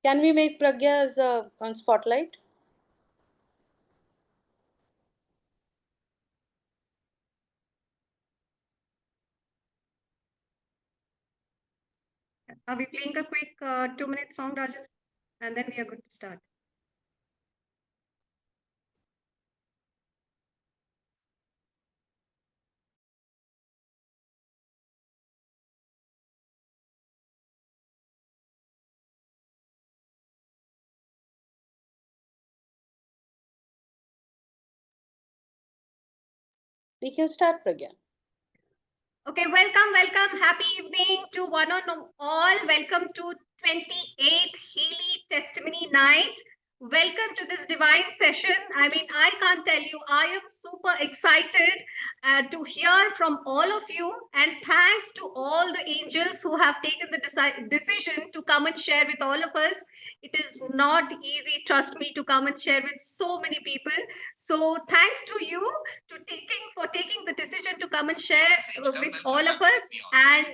Can we make Pragya as on spotlight? Are we playing a quick 2-minute song, Rajan? And then we are good to start. We can start, Pragya. Okay, welcome. Happy evening to one and all. Welcome to 28th Healy Testimony Night. Welcome to this divine session. I mean, I can't tell you, I am super excited to hear from all of you. And thanks to all the angels who have taken the decision to come and share with all of us. It is not easy, trust me, to come and share with so many people. So thanks to you for taking the decision to come and share with all of us. And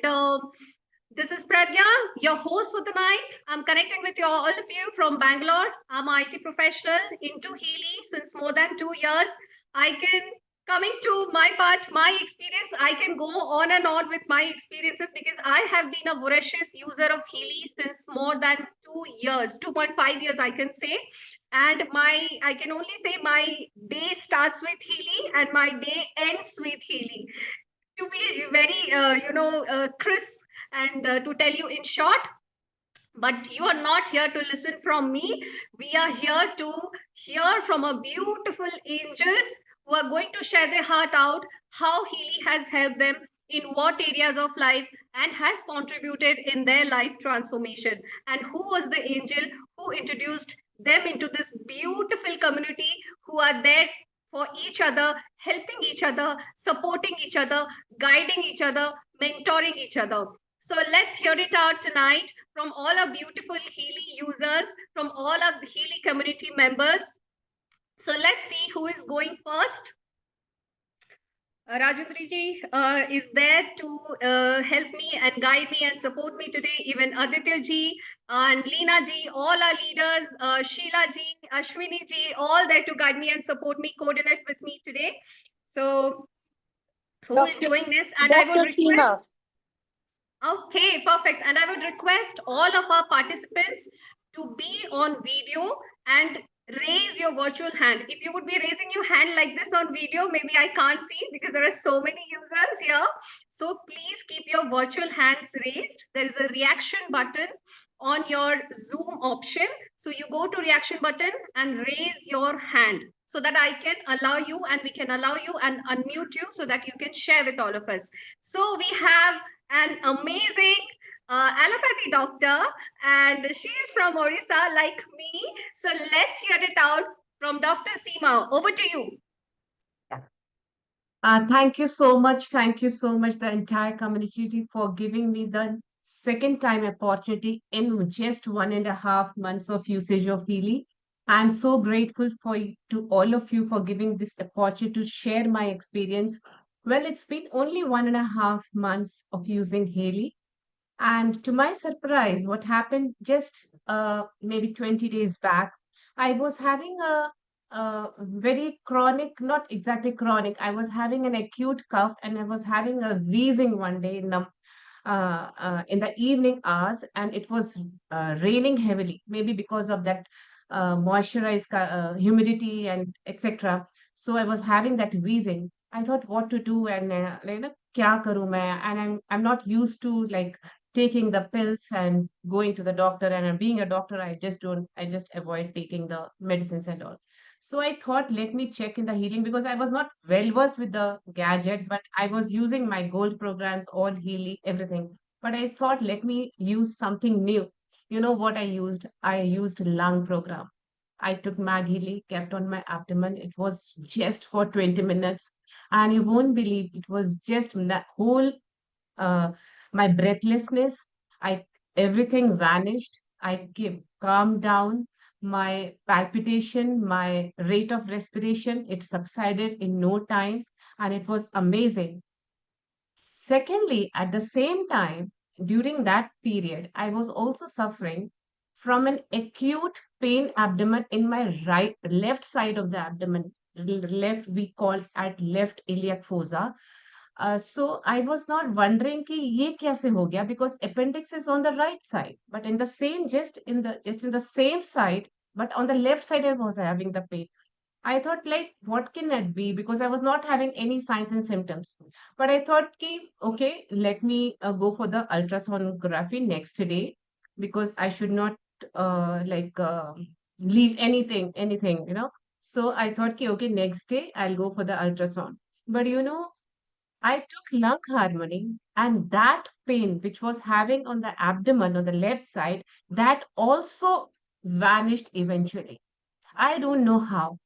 this is Pragya, your host for the night. I'm connecting with all of you from Bangalore. I'm an IT professional into Healy since more than 2 years. I can coming to my part, my experience, I can go on and on with my experiences because I have been a voracious user of Healy since more than 2 years, 2.5 years, I can say. And I can only say my day starts with Healy and my day ends with Healy. To be very, crisp and to tell you in short, but you are not here to listen from me. We are here to hear from a beautiful angels who are going to share their heart out, how Healy has helped them in what areas of life and has contributed in their life transformation. And who was the angel who introduced them into this beautiful community who are there for each other, helping each other, supporting each other, guiding each other, mentoring each other. So let's hear it out tonight from all our beautiful Healy users, from all our Healy community members. So let's see who is going first. Rajendra ji is there to help me and guide me and support me today. Even Aditya ji and Leena ji, all our leaders, Sheila ji, Ashwini ji, all there to guide me and support me, coordinate with me today. So who is doing this? And I would request. Okay, perfect. And I would request all of our participants to be on video and raise your virtual hand. If you would be raising your hand like this on video, maybe I can't see because there are so many users here. So please keep your virtual hands raised. There is a reaction button on your Zoom option. So you go to reaction button and raise your hand so that I can allow you and we can allow you and unmute you so that you can share with all of us. So we have an amazing allopathy doctor, and she is from Orissa, like me. So let's hear it out from Dr. Seema. Over to you. Thank you so much. Thank you so much, the entire community, for giving me the second time opportunity in just 1.5 months of usage of Healy. I'm so grateful to all of you for giving this opportunity to share my experience. Well, it's been only 1.5 months of using Healy. And to my surprise, what happened just maybe 20 days back, I was having a very chronic, not exactly chronic, I was having an acute cough and I was having a wheezing one day in the evening hours, and it was raining heavily, maybe because of that moisturized humidity and etc. So I was having that wheezing. I thought what to do and kya karu main, and I'm not used to like taking the pills and going to the doctor. And being a doctor, I just avoid taking the medicines and all. So I thought, let me check in the healing because I was not well versed with the gadget, but I was using my gold programs, all healing, everything. But I thought, let me use something new. You know what I used? I used lung program. I took Mag Healy, kept on my abdomen. It was just for 20 minutes. And you won't believe it was just that whole uh, my breathlessness, I everything vanished. I calmed down. My palpitation, my rate of respiration, it subsided in no time, and it was amazing. Secondly, at the same time, during that period, I was also suffering from an acute pain abdomen in my left side of the abdomen. Left, we call at left iliac fossa. So I was not wondering कि ये कैसे हो गया, because appendix is on the right side, but in the same just in the same side, but on the left side I was having the pain. I thought, like, what can that be? Because I was not having any signs and symptoms. But I thought, ki, okay, let me go for the ultrasonography next day, because I should not leave anything. So I thought, ki, okay, next day I'll go for the ultrasound. But I took lung harmony, and that pain which was having on the abdomen on the left side, that also vanished eventually. I don't know how,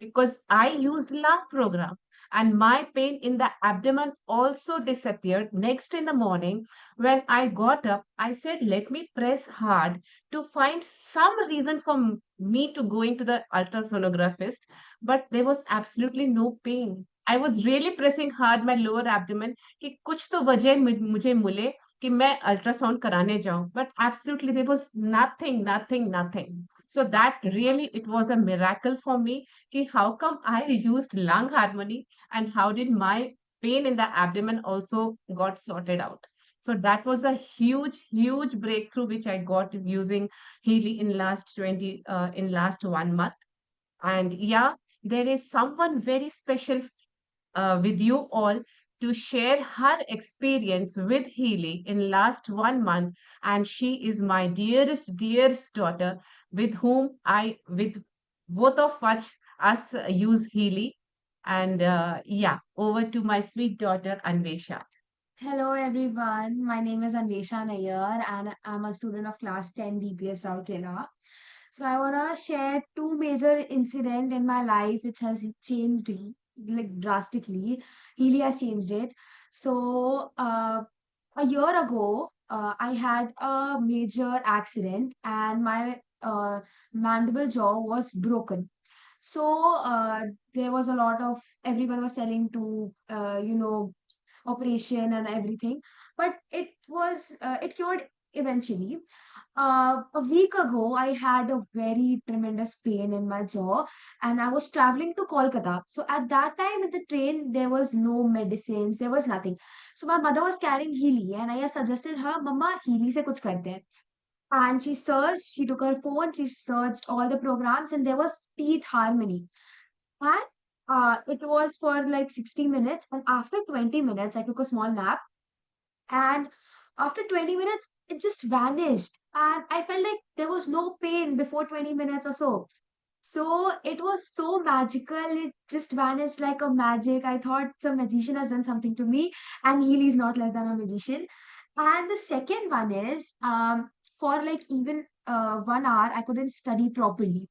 because I used lung program, and my pain in the abdomen also disappeared. Next in the morning, when I got up, I said, let me press hard to find some reason for me to go into the ultrasonographist, but there was absolutely no pain. I was really pressing hard my lower abdomen कि कुछ तो वजह मुझे मिले कि मैं ultrasound कराने जाऊं, but absolutely there was nothing. So that really, it was a miracle for me कि how come I used lung harmony, and how did my pain in the abdomen also got sorted out. So that was a huge breakthrough which I got using Healy in last 20 in last 1 month. And yeah, there is someone very special with you all to share her experience with Healy in last 1 month, and she is my dearest daughter, with whom with both of us use Healy. And yeah, over to my sweet daughter Anvesha. Hello everyone, my name is Anvesha Nayyar and I'm a student of class 10 DPS Rourkela. So I want to share two major incident in my life which has changed like drastically. Really has changed it. So a year ago, I had a major accident and my mandible jaw was broken. So there was a lot of everyone was telling to operation and everything, but it cured eventually. A week ago, I had a very tremendous pain in my jaw, and I was traveling to Kolkata. So at that time in the train, there was no medicines, there was nothing. So my mother was carrying Healy, and I suggested her, "Mama, Healy se kuch karte hain." And she searched, she took her phone, she searched all the programs, and there was Teeth Harmony. And it was for like 60 minutes. And after 20 minutes, I took a small nap. And after 20 minutes, it just vanished. And I felt like there was no pain before 20 minutes or so. So it was so magical. It just vanished like a magic. I thought some magician has done something to me, and Healy is not less than a magician. And the second one is for like even 1 hour, I couldn't study properly.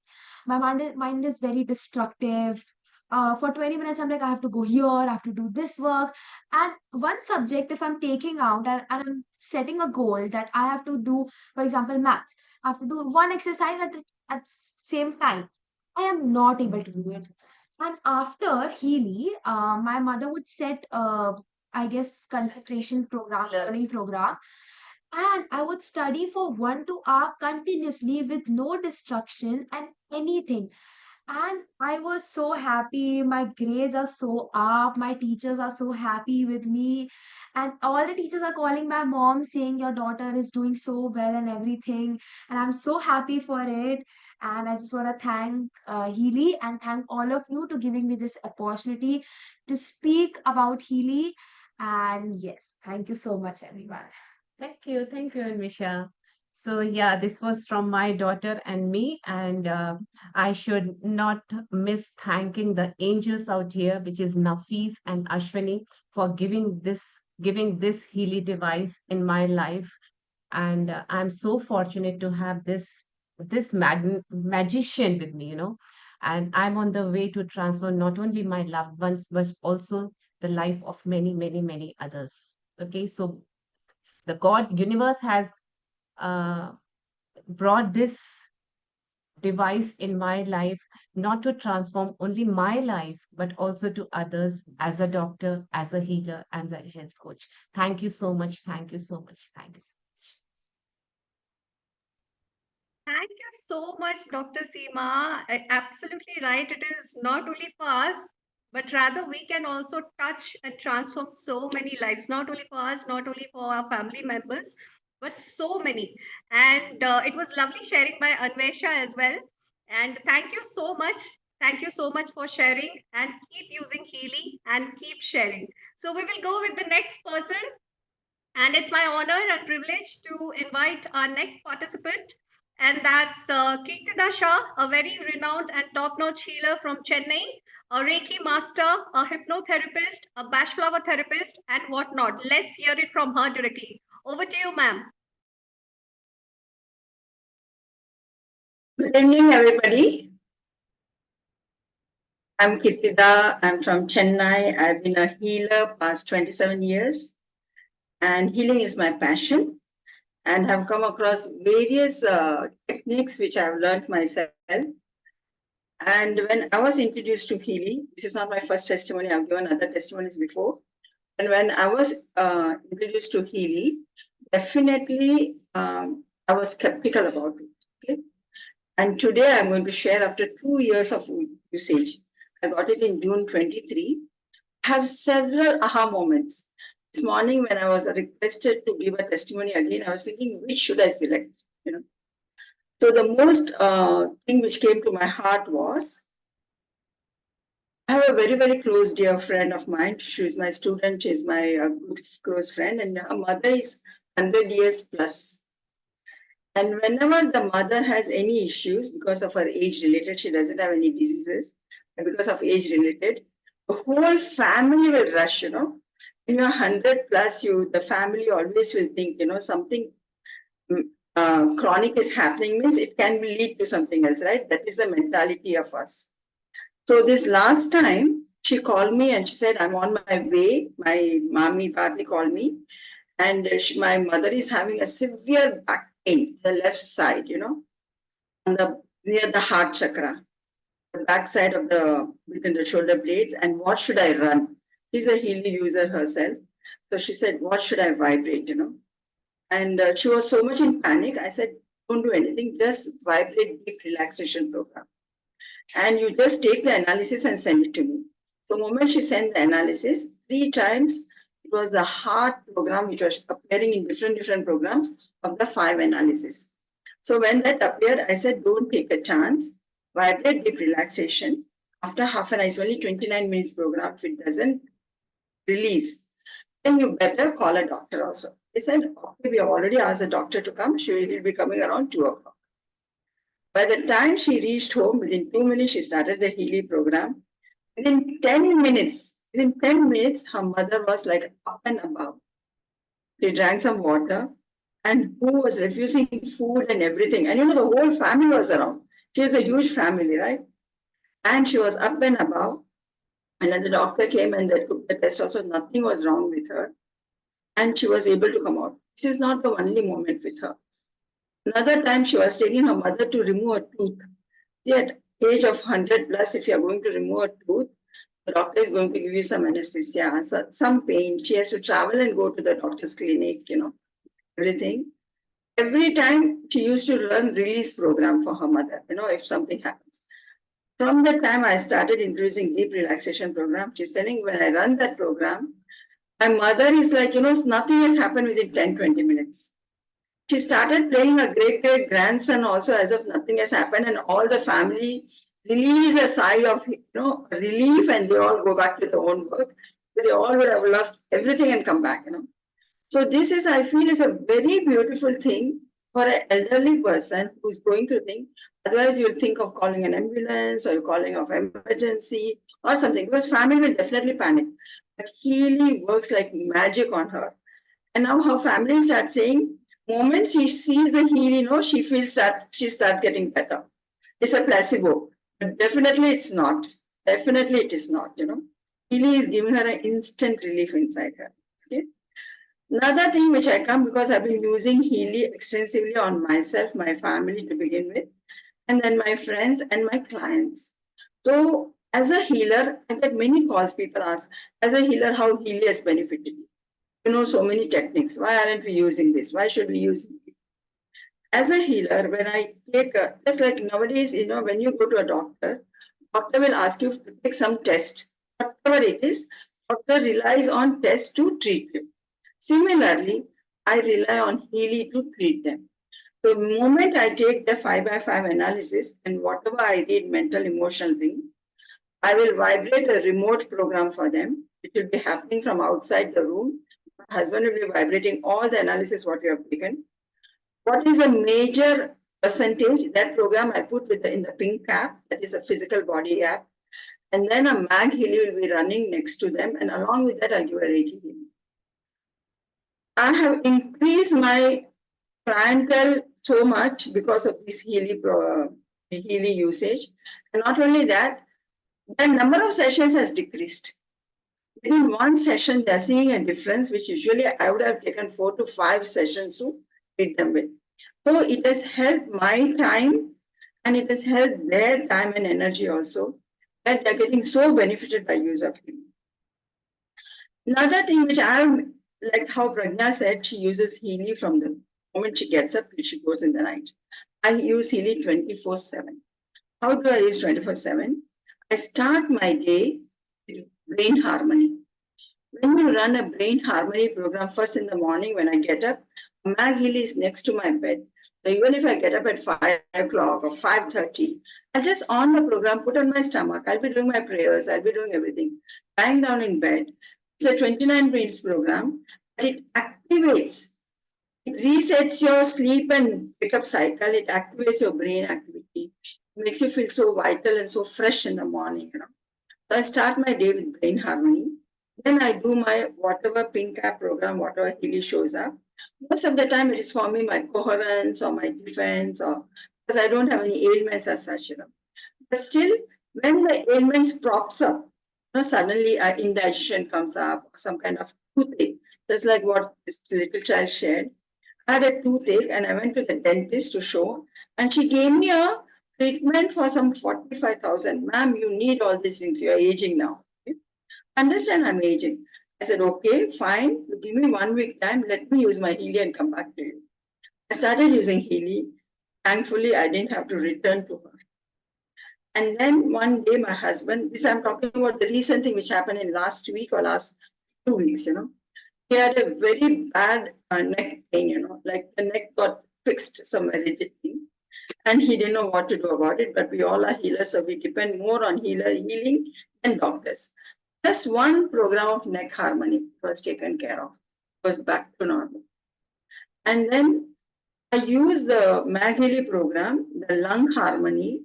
My mind is very destructive. For 20 minutes, I'm like, I have to go here, I have to do this work. And one subject, if I'm taking out and I'm setting a goal that I have to do, for example, maths, I have to do one exercise at same time. I am not able to do it. And after Healy, my mother would set, I guess, concentration program, learning program, and I would study for 1 2 hour continuously with no distraction and anything. And I was so happy. My grades are so up. My teachers are so happy with me. And all the teachers are calling my mom saying, your daughter is doing so well and everything. And I'm so happy for it. And I just want to thank Healy and thank all of you to giving me this opportunity to speak about Healy. And yes, thank you so much, everyone. Thank you, Anvisha. So yeah, this was from my daughter and me, and I should not miss thanking the angels out here, which is Nafis and Ashwini, for giving this Healy device in my life. And I'm so fortunate to have this magician with me. And I'm on the way to transform not only my loved ones, but also the life of many others. Okay, so the God universe has uh, brought this device in my life, not to transform only my life, but also to others, as a doctor, as a healer, and as a health coach. Thank you so much. Thank you so much. Thank you so much. Thank you so much, Dr. Seema. Absolutely right. It is not only for us, but rather we can also touch and transform so many lives, not only for us, not only for our family members, but so many. And it was lovely sharing by Anvesha as well. And thank you so much. Thank you so much for sharing and keep using Healy and keep sharing. So we will go with the next person. And it's my honor and privilege to invite our next participant, and that's Kadasha, a very renowned and top-notch healer from Chennai, a Reiki master, a hypnotherapist, a bash flower therapist, and whatnot. Let's hear it from her directly. Over to you, ma'am. Good evening, everybody. I'm Kirtida. I'm from Chennai. I've been a healer past 27 years, and healing is my passion. And have come across various techniques which I've learned myself. And when I was introduced to healing, this is not my first testimony. I've given other testimonies before. And when I was introduced to healing, definitely I was skeptical about it. Okay? And today I'm going to share after 2 years of usage. I got it in June 23. I have several aha moments. This morning when I was requested to give a testimony again, I was thinking, which should I select? So the most thing which came to my heart was, I have a very, very close dear friend of mine. She's my student. She's my good close friend. And her mother is 100 years plus. And whenever the mother has any issues because of her age related, she doesn't have any diseases, but because of age related, the whole family will rush, When you're 100 plus, the family always will think, something chronic is happening, means it can lead to something else, right? That is the mentality of us. So this last time, she called me and she said, I'm on my way. My mommy, Barbie called me. And my mother is having a severe back pain, the left side, near the heart chakra, the back side of between the shoulder blades. And what should I run? She's a Healy user herself. So she said, what should I vibrate, And she was so much in panic. I said, don't do anything, just vibrate deep relaxation program. And you just take the analysis and send it to me. The moment she sent the analysis, 3 times, it was the heart program which was appearing in different programs of the 5 analysis. So when that appeared, I said, don't take a chance, vibrate deep relaxation. After half an hour, it's only 29 minutes program. If it doesn't release, then you better call a doctor also. They said, okay, we have already asked the doctor to come. She will be coming around 2 o'clock. By the time she reached home, within 2 minutes, she started the Healy program. Within 10 minutes, her mother was like up and above. She drank some water and who was refusing food and everything. And the whole family was around. She has a huge family, right? And she was up and above. And then the doctor came and they took the test also. Nothing was wrong with her. And she was able to come out. This is not the only moment with her. Another time she was taking her mother to remove a tooth. See, at age of 100 plus, if you are going to remove a tooth, the doctor is going to give you some anesthesia, some pain. She has to travel and go to the doctor's clinic, everything. Every time she used to run release program for her mother, if something happens. From the time I started introducing deep relaxation program, she's telling when I run that program, my mother is like, nothing has happened within 10, 20 minutes. She started playing her great grandson also as if nothing has happened, and all the family release a sigh of relief, and they all go back to their own work because they all would have left everything and come back. So this is, I feel, is a very beautiful thing for an elderly person who's going to think. Otherwise, you'll think of calling an ambulance or calling of emergency or something, because family will definitely panic. But Healy works like magic on her, and now her family starts saying, moment she sees the Healy, she feels that she starts getting better. It's a placebo, but definitely it's not. Definitely it is not, Healy is giving her an instant relief inside her. Okay. Another thing which I come because I've been using Healy extensively on myself, my family to begin with, and then my friends and my clients. So as a healer, I get many calls. People ask, as a healer, how Healy has benefited you? So many techniques. Why aren't we using this? Why should we use it? As a healer, when I take, just like nowadays, when you go to a doctor will ask you to take some test, whatever it is, doctor relies on tests to treat you. Similarly, I rely on Healy to treat them. So the moment I take the 5x5 analysis and whatever I read, mental, emotional thing, I will vibrate a remote program for them. It will be happening from outside the room. My husband will be vibrating all the analysis what you have taken. What is a major percentage? That program I put in the pink app, that is a physical body app. And then a mag Healy will be running next to them. And along with that, I'll give a Reiki healing. I have increased my clientele so much because of this Healy usage. And not only that, the number of sessions has decreased. Within one session, they're seeing a difference, which usually I would have taken 4 to 5 sessions to treat them with. So it has helped my time and it has helped their time and energy also, that they're getting so benefited by use of Healy. Another thing which I'm like how Pragya said, she uses Healy from the moment she gets up till she goes in the night. I use Healy 24/7. How do I use 24/7? I start my day with brain harmony. When you run a brain harmony program first in the morning when I get up, Mag Healy is next to my bed. So even if I get up at 5 o'clock or 5:30, I'll just on the program, put on my stomach. I'll be doing my prayers. I'll be doing everything. Lying down in bed. It's a 29 minutes program, but it activates. It resets your sleep and wake up cycle. It activates your brain activity. It makes you feel so vital and so fresh in the morning. So I start my day with brain harmony. Then I do my whatever pink app program, whatever Healy shows up. Most of the time it is for me my coherence or my defense, or because I don't have any ailments as such. But still, when the ailments props up, suddenly indigestion comes up, or some kind of toothache, just like what this little child shared. I had a toothache and I went to the dentist to show, and she gave me a treatment for some 45,000. Ma'am, you need all these things. You're aging now. Okay? Understand I'm aging. I said, okay, fine. You give me 1 week time. Let me use my Healy and come back to you. I started using Healy. Thankfully, I didn't have to return to her. And then one day, my husband, this I'm talking about the recent thing which happened in last week or last 2 weeks, he had a very bad neck pain, like the neck got fixed, some rigid thing. And he didn't know what to do about it, but we all are healers, so we depend more on healing than doctors. Just one program of neck harmony was taken care of, was back to normal. And then I use the Mag Healy program, the lung harmony,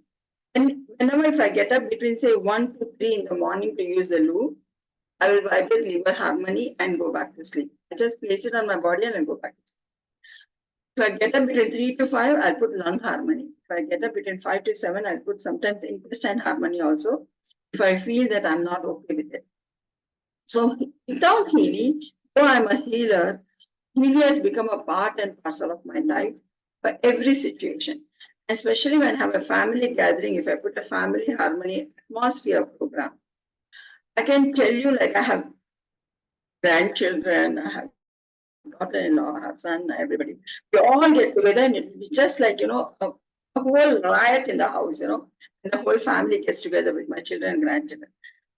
and whenever if I get up between say 1 to 3 in the morning to use the loop, I will vibrate liver harmony and go back to sleep. I just place it on my body and I go back to sleep. If I get up between 3 to 5, I'll put lung harmony. If I get up between 5 to 7, I'll put sometimes intestine harmony also, if I feel that I'm not okay with it. So without Healy, though I'm a healer, Healy has become a part and parcel of my life for every situation. Especially when I have a family gathering, if I put a family harmony atmosphere program, I can tell you, like, I have grandchildren, I have daughter-in-law, I have son, everybody. We all get together and it will be just like, a whole riot in the house, and the whole family gets together with my children and grandchildren.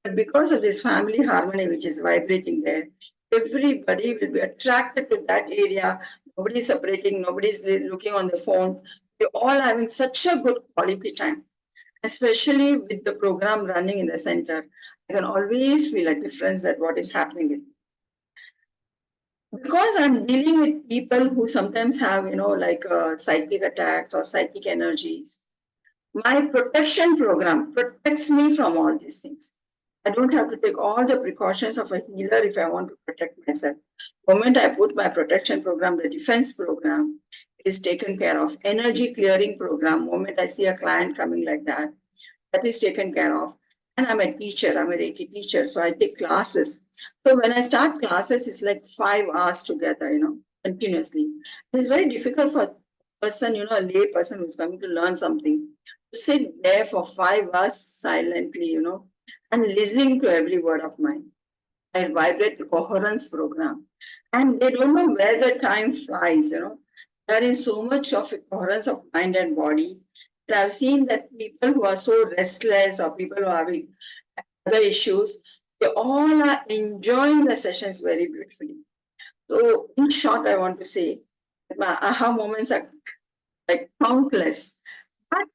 But because of this family harmony which is vibrating there, everybody will be attracted to that area. Nobody's separating, nobody's looking on the phone. We're all having such a good quality time, especially with the program running in the center. I can always feel a difference that what is happening with me. Because I'm dealing with people who sometimes have, like psychic attacks or psychic energies, my protection program protects me from all these things. I don't have to take all the precautions of a healer if I want to protect myself. The moment I put my protection program, the defense program, it is taken care of. Energy clearing program, the moment I see a client coming like that is taken care of. And I'm a teacher, I'm a Reiki teacher, so I take classes. So when I start classes, it's like 5 hours together, continuously. It's very difficult for a person, a lay person who's coming to learn something, to sit there for 5 hours silently, and listening to every word of mine. I vibrate the coherence program. And they don't know where the time flies, There is so much of coherence of mind and body. I've seen that people who are so restless or people who are having other issues, they all are enjoying the sessions very beautifully. So, in short, I want to say that my aha moments are like countless. But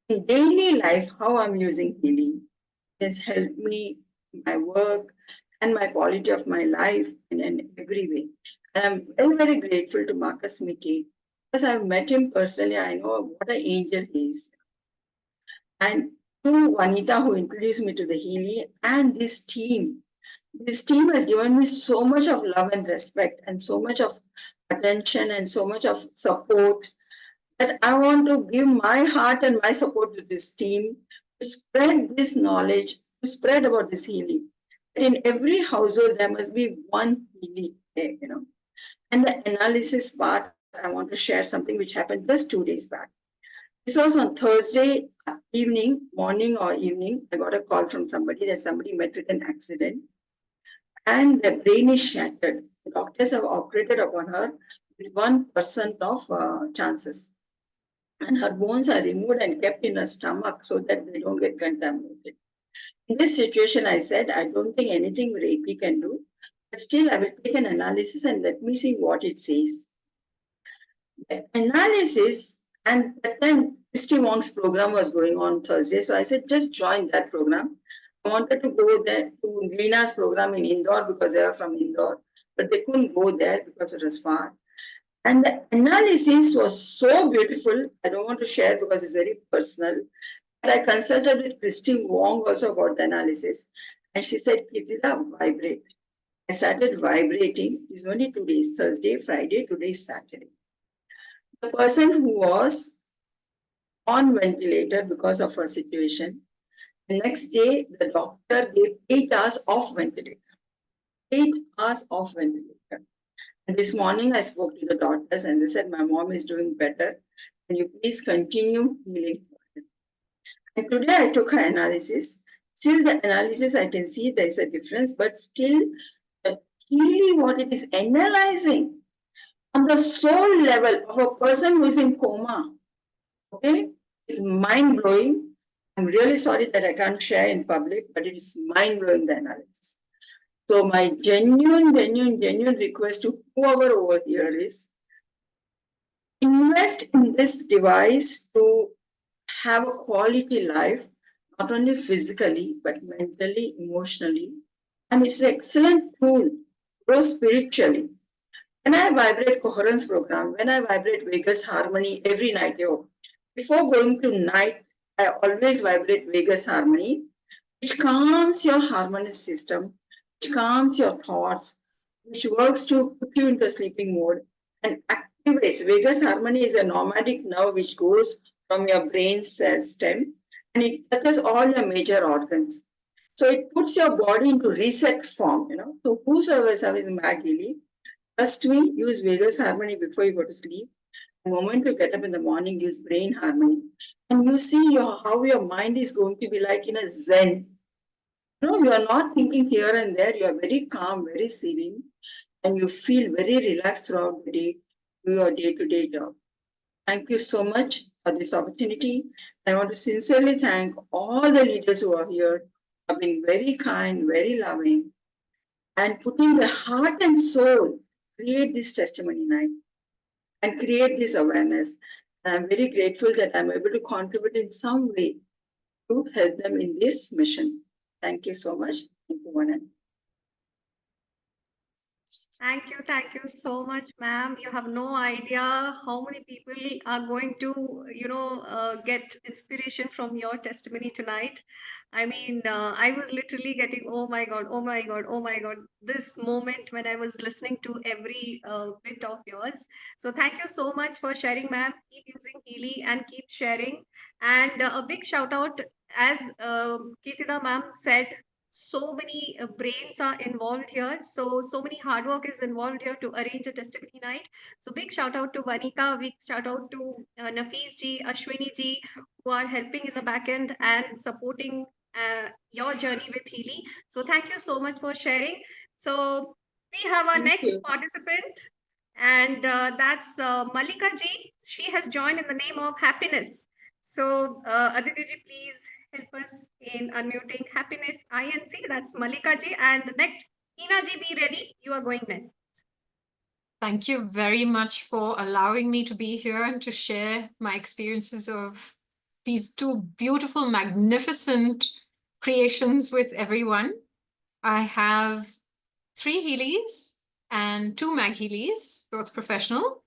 in daily life, how I'm using healing has helped me in my work and my quality of my life in every way. And I'm very, very grateful to Marcus Mickey because I've met him personally. I know what an angel he is. And to Vanita, who introduced me to the Healy, and this team. This team has given me so much of love and respect, and so much of attention, and so much of support that I want to give my heart and my support to this team to spread this knowledge, to spread about this healing. In every household, there must be one healing there. And the analysis part, I want to share something which happened just 2 days back. This was on Thursday evening, morning or evening. I got a call from somebody that somebody met with an accident and the brain is shattered. The doctors have operated upon her with 1% of chances. And her bones are removed and kept in her stomach so that they don't get contaminated. In this situation, I said, I don't think anything Reiki can do, but still I will take an analysis and let me see what it says. The analysis, and at that time, Christy Wong's program was going on Thursday, so I said, just join that program. I wanted to go there to Hina's program in Indore because they are from Indore, but they couldn't go there because it was far. And the analysis was so beautiful. I don't want to share because it's very personal. But I consulted with Christy Wong also about the analysis. And she said, Kitila, vibrate. I started vibrating. It's only 2 days, Thursday, Friday, today is Saturday. The person who was on ventilator because of her situation, the next day, the doctor gave 8 hours off ventilator. 8 hours off ventilator. And this morning, I spoke to the doctors and they said, my mom is doing better. Can you please continue healing? And today I took her analysis. Still, the analysis, I can see there is a difference, but still, the healing, what it is analyzing on the soul level of a person who is in coma, okay, is mind blowing. I'm really sorry that I can't share in public, but it is mind blowing, the analysis. So my genuine request to whoever over here is invest in this device to have a quality life, not only physically, but mentally, emotionally. And it's an excellent tool, grow spiritually. When I vibrate coherence program, when I vibrate Vegas harmony every night, before going to night, I always vibrate Vegas harmony, which calms your harmonious system, which calms your thoughts, which works to put you into sleeping mode and activates. Vagus harmony is a nomadic nerve which goes from your brain cell stem and it touches all your major organs. So it puts your body into reset form. So whosoever is having MAG, trust me, use Vegas harmony before you go to sleep. The moment you get up in the morning, use brain harmony. And you see how your mind is going to be like in a zen. You are not thinking here and there. You are very calm, very serene, and you feel very relaxed throughout the day, do your day-to-day job. Thank you so much for this opportunity. I want to sincerely thank all the leaders who are here for being very kind, very loving, and putting the heart and soul, create this testimony night and create this awareness. And I'm very grateful that I'm able to contribute in some way to help them in this mission. Thank you so much. Thank you, one and all. Thank you so much, ma'am. You have no idea how many people are going to, get inspiration from your testimony tonight. I mean, I was literally getting, oh my God, oh my God, oh my God, this moment when I was listening to every bit of yours. So thank you so much for sharing, ma'am. Keep using Healy and keep sharing. And a big shout out, as Keertida ma'am said, so many brains are involved here, so many hard work is involved here to arrange a testimony night. So big shout out to Vanita, big shout out to Nafees ji, Ashwini ji, who are helping in the back end and supporting your journey with Healy. So thank you so much for sharing. So we have our Thank next you. participant, And that's Malika ji. She has joined in the name of happiness. So Aditi ji, please help us in unmuting happiness INC. That's Malika ji. And next, Hina ji, be ready. You are going next. Thank you very much for allowing me to be here and to share my experiences of these two beautiful, magnificent creations with everyone. I have 3 Heelys and 2 Mag Heelys, both professional.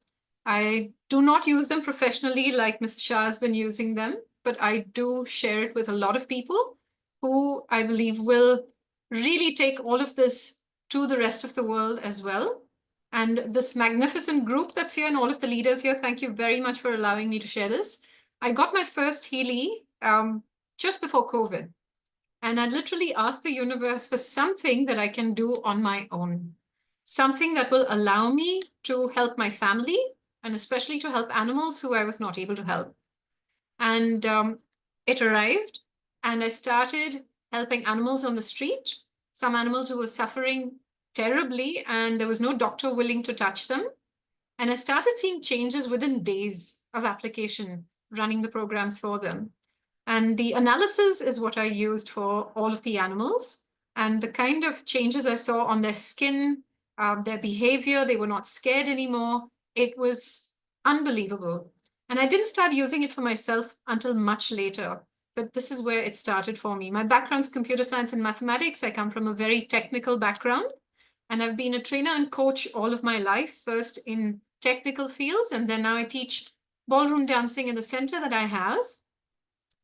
I do not use them professionally like Mrs. Shah has been using them, but I do share it with a lot of people who I believe will really take all of this to the rest of the world as well. And this magnificent group that's here and all of the leaders here, thank you very much for allowing me to share this. I got my first Healy just before COVID. And I literally asked the universe for something that I can do on my own, something that will allow me to help my family and especially to help animals who I was not able to help. And it arrived, and I started helping animals on the street, some animals who were suffering terribly, and there was no doctor willing to touch them. And I started seeing changes within days of application, running the programs for them. And the analysis is what I used for all of the animals. And the kind of changes I saw on their skin, their behavior, they were not scared anymore. It was unbelievable. And I didn't start using it for myself until much later. But this is where it started for me. My background's computer science and mathematics. I come from a very technical background. And I've been a trainer and coach all of my life, first in technical fields. And then now I teach ballroom dancing in the center that I have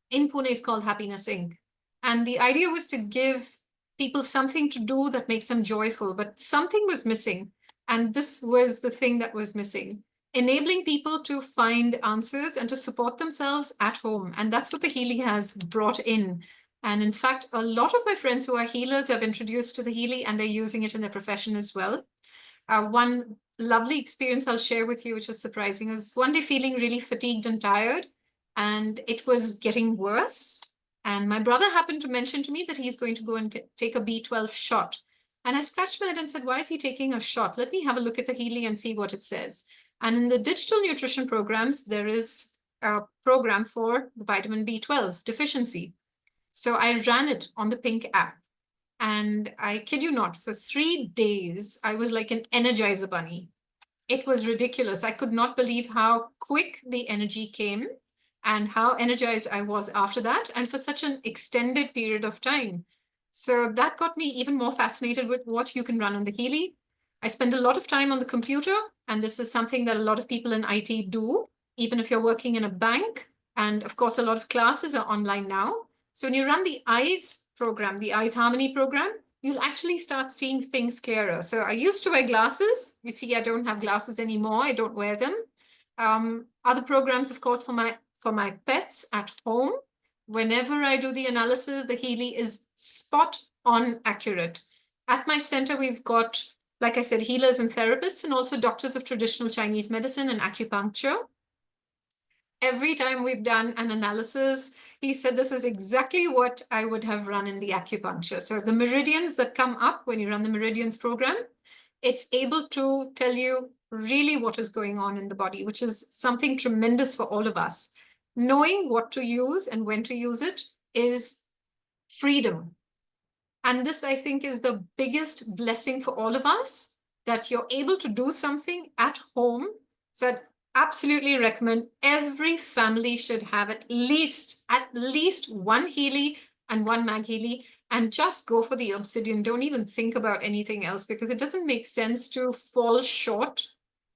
in Pune is called Happiness Inc. And the idea was to give people something to do that makes them joyful, but something was missing. And this was the thing that was missing, enabling people to find answers and to support themselves at home. And that's what the Healy has brought in. And in fact, a lot of my friends who are healers have introduced to the Healy, and they're using it in their profession as well. One lovely experience I'll share with you, which was surprising, is one day feeling really fatigued and tired, and it was getting worse. And my brother happened to mention to me that he's going to go and take a B12 shot. And I scratched my head and said, why is he taking a shot? Let me have a look at the Healy and see what it says. And in the digital nutrition programs, there is a program for the vitamin B12 deficiency. So I ran it on the Pink app. And I kid you not, for 3 days, I was like an Energizer bunny. It was ridiculous. I could not believe how quick the energy came and how energized I was after that, and for such an extended period of time. So that got me even more fascinated with what you can run on the Healy. I spend a lot of time on the computer, and this is something that a lot of people in IT do, even if you're working in a bank. And of course, a lot of classes are online now. So when you run the EYES program, the EYES Harmony program, you'll actually start seeing things clearer. So I used to wear glasses. You see, I don't have glasses anymore. I don't wear them. Other programs, of course, for my pets at home. Whenever I do the analysis, the Healy is spot on accurate. At my center, we've got, like I said, healers and therapists, and also doctors of traditional Chinese medicine and acupuncture. Every time we've done an analysis, he said, this is exactly what I would have run in the acupuncture. So the meridians that come up when you run the meridians program, it's able to tell you really what is going on in the body, which is something tremendous for all of us. Knowing what to use and when to use it is freedom. And this, I think, is the biggest blessing for all of us, that you're able to do something at home. So I'd absolutely recommend every family should have at least one Healy and one Mag Healy, and just go for the obsidian. Don't even think about anything else, because it doesn't make sense to fall short.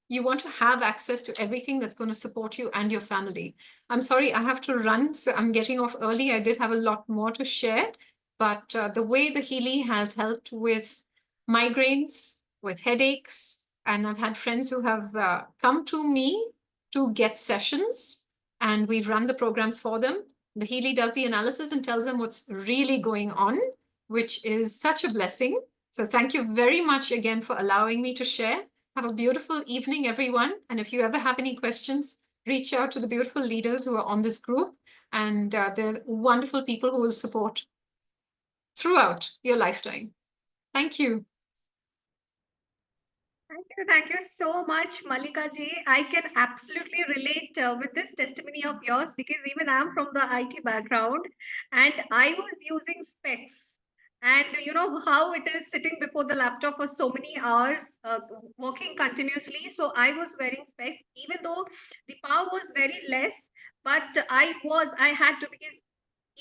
You want to have access to everything that's going to support you and your family. I'm sorry, I have to run, so I'm getting off early. I did have a lot more to share, but the way the Healy has helped with migraines, with headaches, and I've had friends who have come to me to get sessions, and we've run the programs for them. The Healy does the analysis and tells them what's really going on, which is such a blessing. So thank you very much again for allowing me to share. Have a beautiful evening, everyone. And if you ever have any questions, reach out to the beautiful leaders who are on this group. And they're wonderful people who will support throughout your lifetime. Thank you. Thank you so much, Malika ji. I can absolutely relate with this testimony of yours because even I'm from the IT background and I was using specs. And you know how it is sitting before the laptop for so many hours, working continuously. So I was wearing specs, even though the power was very less, but I had to because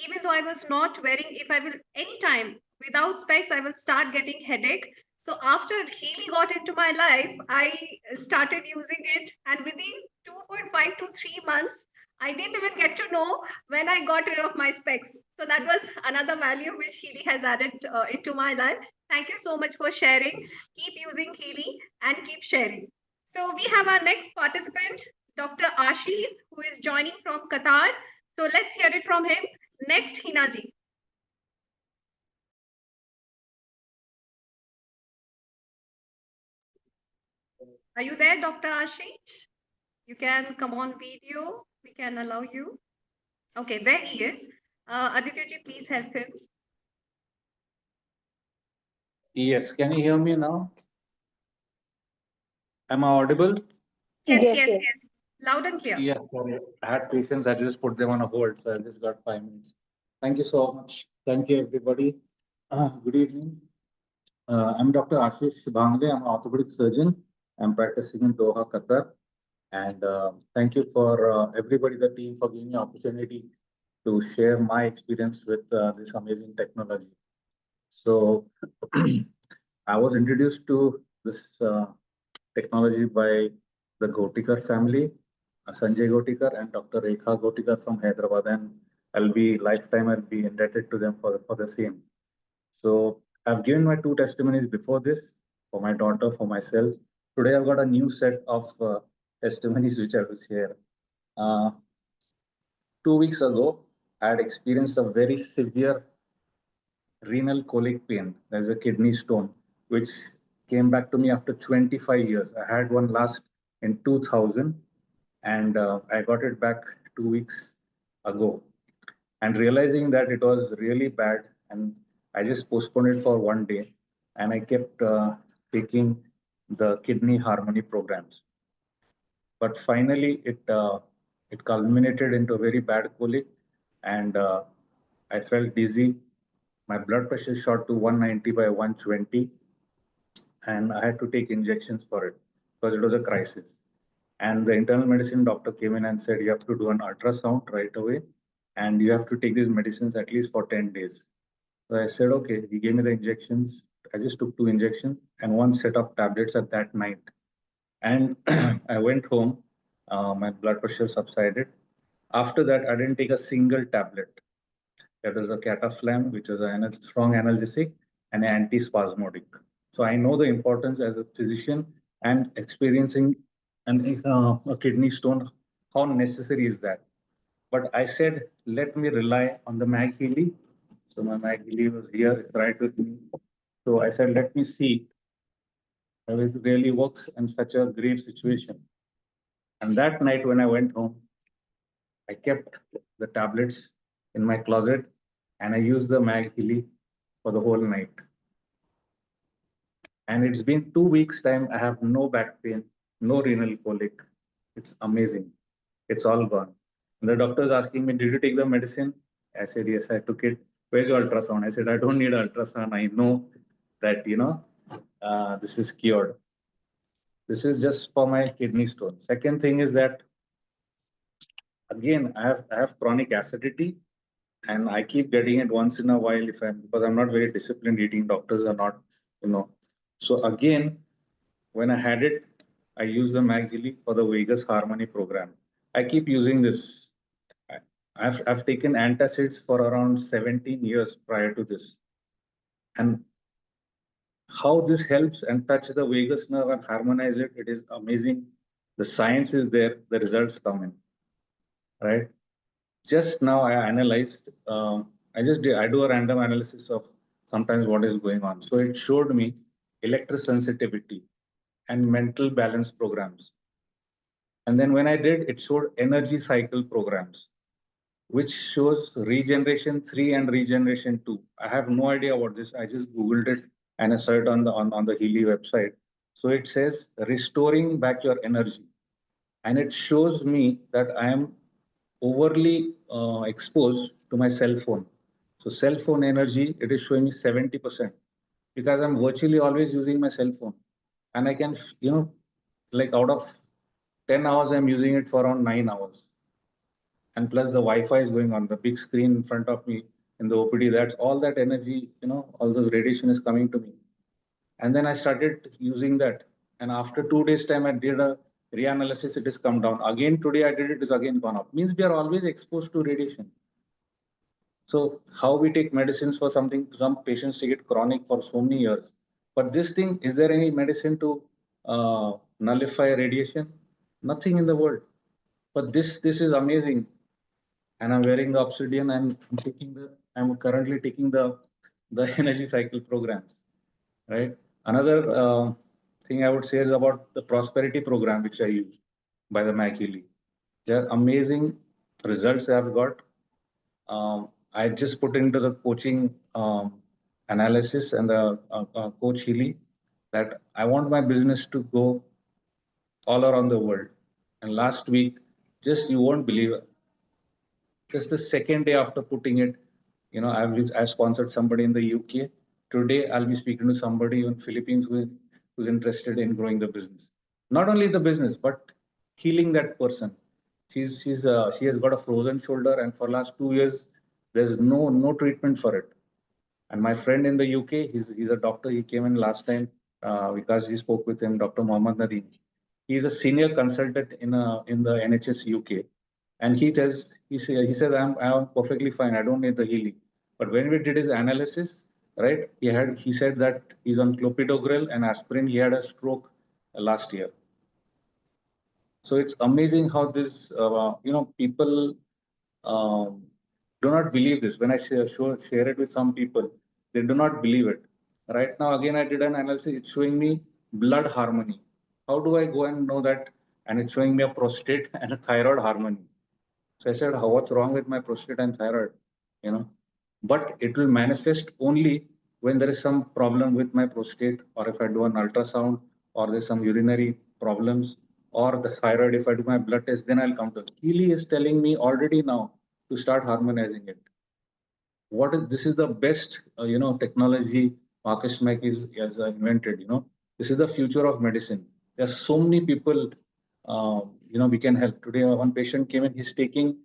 even though I was not wearing, if I will anytime without specs, I will start getting headache. So after Healy got into my life, I started using it, and within 2.5 to 3 months, I didn't even get to know when I got rid of my specs. So that was another value which Healy has added into my life. Thank you so much for sharing. Keep using Healy and keep sharing. So we have our next participant, Dr. Ashish, who is joining from Qatar. So let's hear it from him. Next, Hina ji. Are you there, Dr. Ashish? You can come on video. We can allow you. Okay, there he is. Aditya ji, please help him. Yes, can you hear me now? Am I audible? Yes, Yes, yes, yes. yes. Loud and clear. Yeah, sorry. I had patients. I just put them on a hold, so I just got 5 minutes. Thank you so much. Thank you, everybody. Good evening. I'm Dr. Ashish Bang. I'm an orthopedic surgeon. I'm practicing in Doha, Qatar. And thank you for everybody, the team, for giving me opportunity to share my experience with this amazing technology. So I was introduced to this technology by the Gotikar family, Sanjay Gotikar and Dr. Rekha Gotikar from Hyderabad, and I'll be indebted to them for the same. So I've given my two testimonies before this for my daughter, for myself. Today I've got a new set of testimonies which I will share. Uh, 2 weeks ago, I had experienced a very severe renal colic pain. There's a kidney stone, which came back to me after 25 years. I had one last in 2000, and I got it back 2 weeks ago. And realizing that it was really bad, and I just postponed it for one day, and I kept taking the kidney harmony programs. But finally, it culminated into a very bad colic, and I felt dizzy. My blood pressure shot to 190 by 120, and I had to take injections for it because it was a crisis. And the internal medicine doctor came in and said, you have to do an ultrasound right away, and you have to take these medicines at least for 10 days. So I said, okay. He gave me the injections. I just took 2 injections and one set of tablets at that night. And I went home. My blood pressure subsided. After that, I didn't take a single tablet. That is a cataflam, which is a strong analgesic and antispasmodic. So I know the importance as a physician and experiencing a kidney stone, how necessary is that. But I said, let me rely on the Mag Healy. So my Mag Healy was here, it's right with me. So I said, let me see how it really works in such a grave situation. And that night when I went home, I kept the tablets in my closet and I used the Mag Healy for the whole night. And it's been 2 weeks time. I have no back pain, no renal colic. It's amazing. It's all gone. And the doctor's asking me, did you take the medicine? I said, yes, I took it. Where's your ultrasound? I said, I don't need ultrasound. I know that, this is cured. This is just for my kidney stone. Second thing is that, again, I have chronic acidity and I keep getting it once in a while because I'm not very disciplined eating. Doctors are not, you know. So again, when I had it, I used the MagHili for the Vegas Harmony program. I keep using this. I've taken antacids for around 17 years prior to this. And how this helps and touch the vagus nerve and harmonize it, it is amazing. The science is there, the results come in, right? Just now I analyzed, I do a random analysis of sometimes what is going on. So it showed me electrosensitivity and mental balance programs. And then when I did, it showed energy cycle programs, which shows regeneration 3 and regeneration 2. I have no idea what this. I just Googled it and I saw it on the Healy website. So it says restoring back your energy. And it shows me that I am overly exposed to my cell phone. So cell phone energy, it is showing me 70% because I'm virtually always using my cell phone. And I can, like out of 10 hours, I'm using it for around 9 hours. And plus the Wi-Fi is going on, the big screen in front of me in the OPD, that's all that energy, all those radiation is coming to me. And then I started using that. And after 2 days time, I did a reanalysis, it has come down. Again, today I did it, is again gone up. Means we are always exposed to radiation. So how we take medicines for something, some patients take it chronic for so many years. But this thing, is there any medicine to nullify radiation? Nothing in the world. But this is amazing. And I'm wearing the obsidian and I'm currently taking the energy cycle programs, right? Another thing I would say is about the prosperity program, which I used by the Healy. They're amazing results I've got. I just put into the coaching analysis and the coach Healy that I want my business to go all around the world. And last week, just you won't believe it, just the second day after putting it, I sponsored somebody in the UK. Today, I'll be speaking to somebody in Philippines who's interested in growing the business. Not only the business, but healing that person. She has got a frozen shoulder, and for last 2 years, there's no treatment for it. And my friend in the UK, he's a doctor. He came in last time because he spoke with him, Dr. Mohammad Nadeem. He's a senior consultant in the NHS UK, and he says I'm perfectly fine. I don't need the healing. But when we did his analysis, right, he said that he's on clopidogrel and aspirin. He had a stroke last year. So it's amazing how this people do not believe this. When I share it with some people, they do not believe it. Right now, again, I did an analysis. It's showing me blood harmony. How do I go and know that? And it's showing me a prostate and a thyroid harmony. So I said, what's wrong with my prostate and thyroid? But it will manifest only when there is some problem with my prostate, or if I do an ultrasound, or there's some urinary problems, or the thyroid, if I do my blood test, then I'll come to it. Healy is telling me already now to start harmonizing it. This is the best technology Marcus Mack has invented. This is the future of medicine. There are so many people we can help. Today one patient came in, he's taking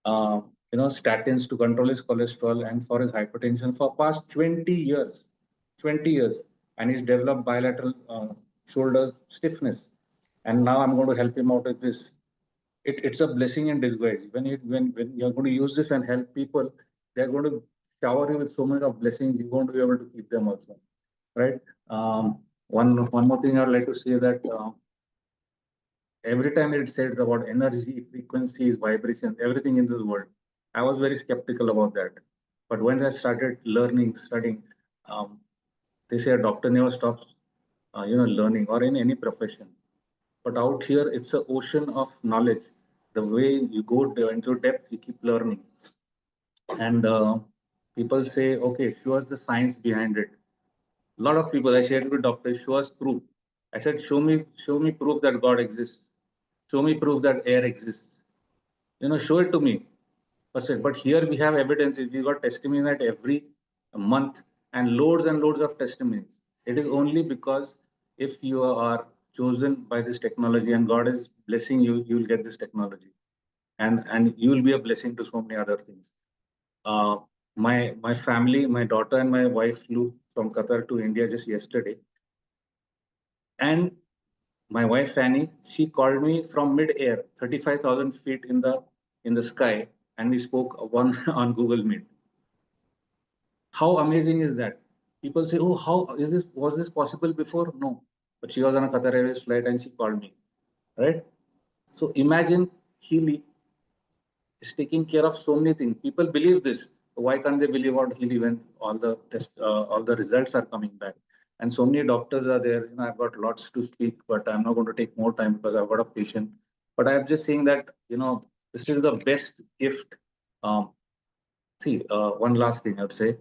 statins to control his cholesterol and for his hypertension for past 20 years, and he's developed bilateral shoulder stiffness. And now I'm going to help him out with this. It's a blessing in disguise. When you're going to use this and help people, they're going to shower you with so many of blessings. You're going to be able to keep them also, right? One more thing I'd like to say that every time it says about energy, frequencies, vibrations, everything in this world, I was very skeptical about that. But when I started studying, they say a doctor never stops, learning, or in any profession. But out here, it's an ocean of knowledge. The way you go into depth, you keep learning. And people say, okay, show us the science behind it. A lot of people, I shared with doctors, show us proof. I said, show me proof that God exists. Show me proof that air exists. Show it to me. But here we have evidence. We got testimony that every month and loads of testimonies. It is only because if you are chosen by this technology and God is blessing you, you will get this technology, and you will be a blessing to so many other things. My family, my daughter and my wife flew from Qatar to India just yesterday, and my wife Fanny, she called me from mid-air, 35,000 feet in the sky, and we spoke on Google Meet. How amazing is that? People say, "Oh, was this possible before?" No, but she was on a Qatar Airways flight and she called me, right? So imagine Healy is taking care of so many things. People believe this. Why can't they believe what Healy when all the results are coming back? And so many doctors are there. I've got lots to speak, but I'm not going to take more time because I've got a patient. But I'm just saying that this is the best gift. One last thing I'd say.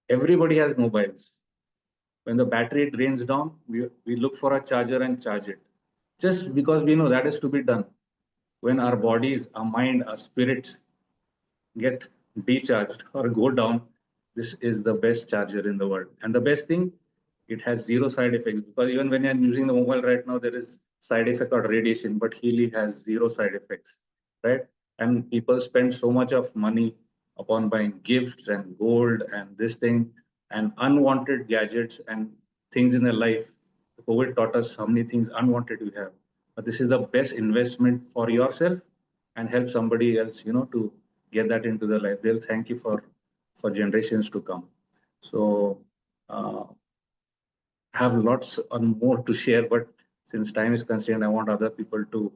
Everybody has mobiles. When the battery drains down, we look for a charger and charge it. Just because we know that is to be done. When our bodies, our mind, our spirits get decharged or go down, this is the best charger in the world. And the best thing, it has zero side effects, because even when I'm using the mobile right now, there is side effect or radiation, but Healy has zero side effects, right? And people spend so much of money upon buying gifts and gold and this thing and unwanted gadgets and things in their life. COVID taught us how many things unwanted we have. But this is the best investment for yourself and help somebody else, to get that into their life. They'll thank you for generations to come. So have lots and more to share, but since time is constrained, I want other people to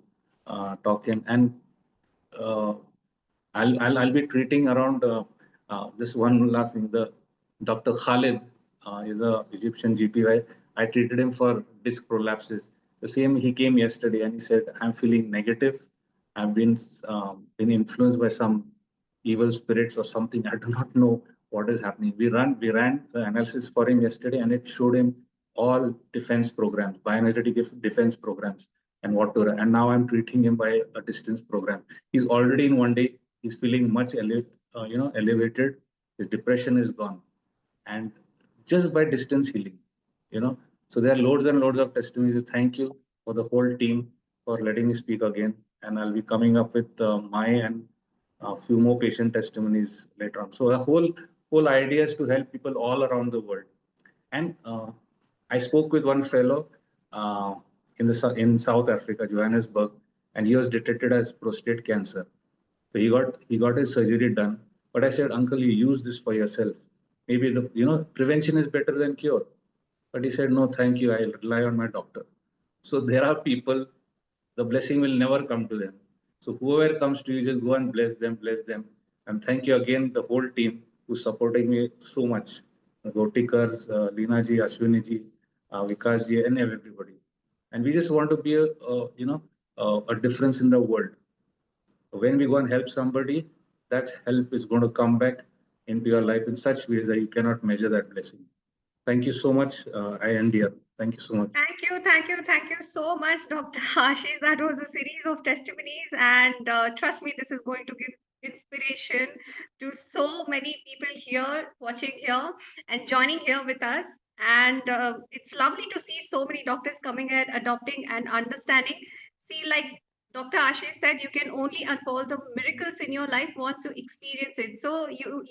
talk in. And I'll be treating around this one last thing. The Dr. Khalid is a Egyptian GP. I treated him for disc prolapses. The same, he came yesterday and he said, I'm feeling negative. I've been influenced by some evil spirits or something. I do not know what is happening. We ran the analysis for him yesterday, and it showed him all defense programs, bioenergetic defense programs, and what to run. And now I'm treating him by a distance program. He's already in one day. He's feeling much elevated. His depression is gone, and just by distance healing, So there are loads and loads of testimonies. Thank you for the whole team for letting me speak again. And I'll be coming up with my and a few more patient testimonies later on. So the whole idea is to help people all around the world. And I spoke with one fellow in South Africa, Johannesburg, and he was detected as prostate cancer. So he got his surgery done. But I said, Uncle, you use this for yourself. Maybe prevention is better than cure. But he said, no, thank you. I rely on my doctor. So there are people, the blessing will never come to them. So whoever comes to you, just go and bless them. And thank you again, the whole team who's supporting me so much. Gotikars, Leena ji, Ashwini ji, Vikas ji, and everybody. And we just want to be a difference in the world. When we go and help somebody, that help is going to come back into your life in such ways that you cannot measure that blessing. Thank you so much. I end here. Thank you so much. Thank you so much, Dr. Ashish. That was a series of testimonies, and trust me, this is going to give inspiration to so many people here, watching here, and joining here with us. And it's lovely to see so many doctors coming and adopting and understanding. See, like Dr. Ashish said, you can only unfold the miracles in your life once you experience it. So you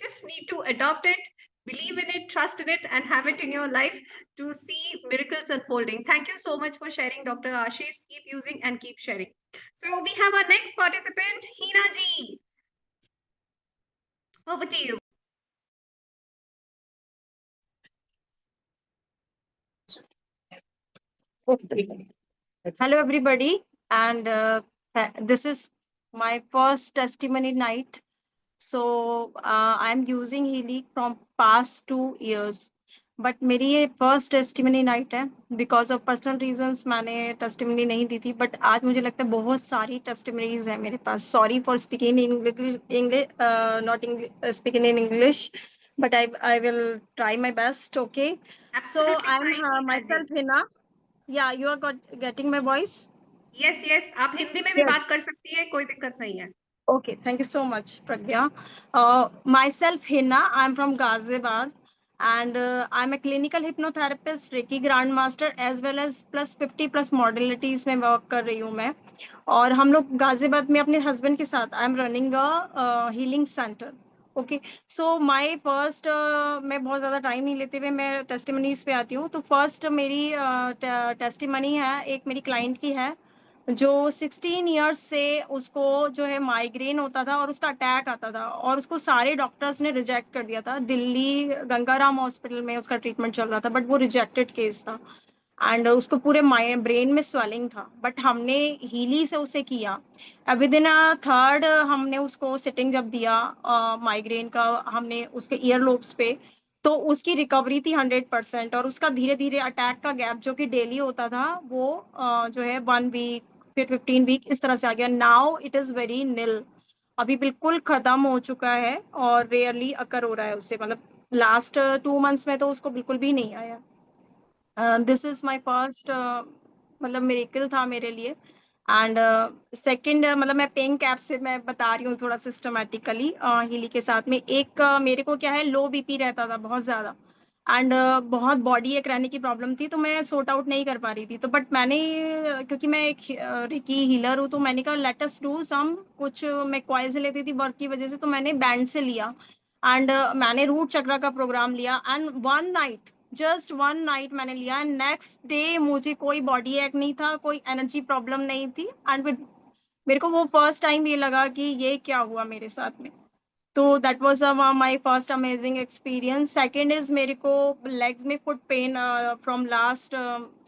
just need to adopt it, believe in it, trust in it, and have it in your life to see miracles unfolding. Thank you so much for sharing, Dr. Ashish. Keep using and keep sharing. So we have our next participant, Hina ji. Over to you. Hello, everybody. And this is my first testimony night. So I'm using Healy from past 2 years. But मेरी ये first testimony night है because of personal reasons मैंने testimony नहीं दी थी but आज मुझे लगता है बहुत सारी टेस्टिमनीज हैं मेरे पास sorry for speaking English not speaking in English but I will try my best. Okay, so I'm myself Hina. Yeah, you are getting my voice. Yes, आप हिंदी में भी बात कर सकती है, कोई दिक्कत नहीं है. Okay, thank you so much, Pragya. Myself Hina, I'm from Ghaziabad. And I'm a clinical hypnotherapist, Reiki grandmaster, as well as plus 50 plus modalities में वर्क कर रही हूँ मैं. और हम लोग गाजियाबाद में अपने हस्बैंड के साथ I am running a healing centre. Okay, so my first मैं बहुत ज़्यादा टाइम नहीं लेते हुए मैं टेस्टिमनीज पे आती हूँ. तो फर्स्ट मेरी टेस्टिमनी है, एक मेरी क्लाइंट की है जो 16 इयर्स से उसको जो है माइग्रेन होता था और उसका अटैक आता था और उसको सारे डॉक्टर्स ने रिजेक्ट कर दिया था. दिल्ली गंगाराम हॉस्पिटल में उसका ट्रीटमेंट चल रहा था बट वो रिजेक्टेड केस था एंड उसको पूरे ब्रेन में स्वेलिंग था. बट हमने हीली से उसे किया. विद इन अ थर्ड हमने उसको सिटिंग जब दिया माइग्रेन का, हमने उसके ईयर लोब्स पे, तो उसकी रिकवरी थी 100% और उसका धीरे धीरे अटैक का गैप जो कि डेली होता था वो जो है 1 वीक फिर 15 वीक इस तरह से आ गया. नाउ इट इज वेरी निल, अभी बिल्कुल खत्म हो चुका है और रेयरली अकर हो रहा है उससे, मतलब लास्ट 2 मंथ्स में तो उसको बिल्कुल भी नहीं आया। दिस इज माय फर्स्ट मतलब मिरेकल था मेरे लिए। एंड सेकंड मतलब मैं पेइंग कैप से मैं बता रही हूँ थोड़ा सिस्टमेटिकली हीली के साथ में। एक मेरे को क्या है, लो बीपी रहता था बहुत ज्यादा, एंड बहुत बॉडी एक रहने की प्रॉब्लम थी, तो मैं सॉर्ट आउट नहीं कर पा रही थी। तो बट मैंने क्योंकि मैं एक रिकी हीलर हूँ, तो मैंने कहा लेट अस डू सम कुछ। मैं कॉइल से लेती थी वर्क की वजह से, तो मैंने बैंड से लिया एंड मैंने रूट चक्र का प्रोग्राम लिया। And one night, just one night मैंने लिया, एंड नेक्स्ट डे मुझे कोई बॉडी एक नहीं था, कोई एनर्जी प्रॉब्लम नहीं थी। एंड मेरे को वो फर्स्ट टाइम ये लगा कि ये क्या हुआ मेरे साथ में। तो that was my first amazing experience. Second is मेरे को लेग्स में foot pain from last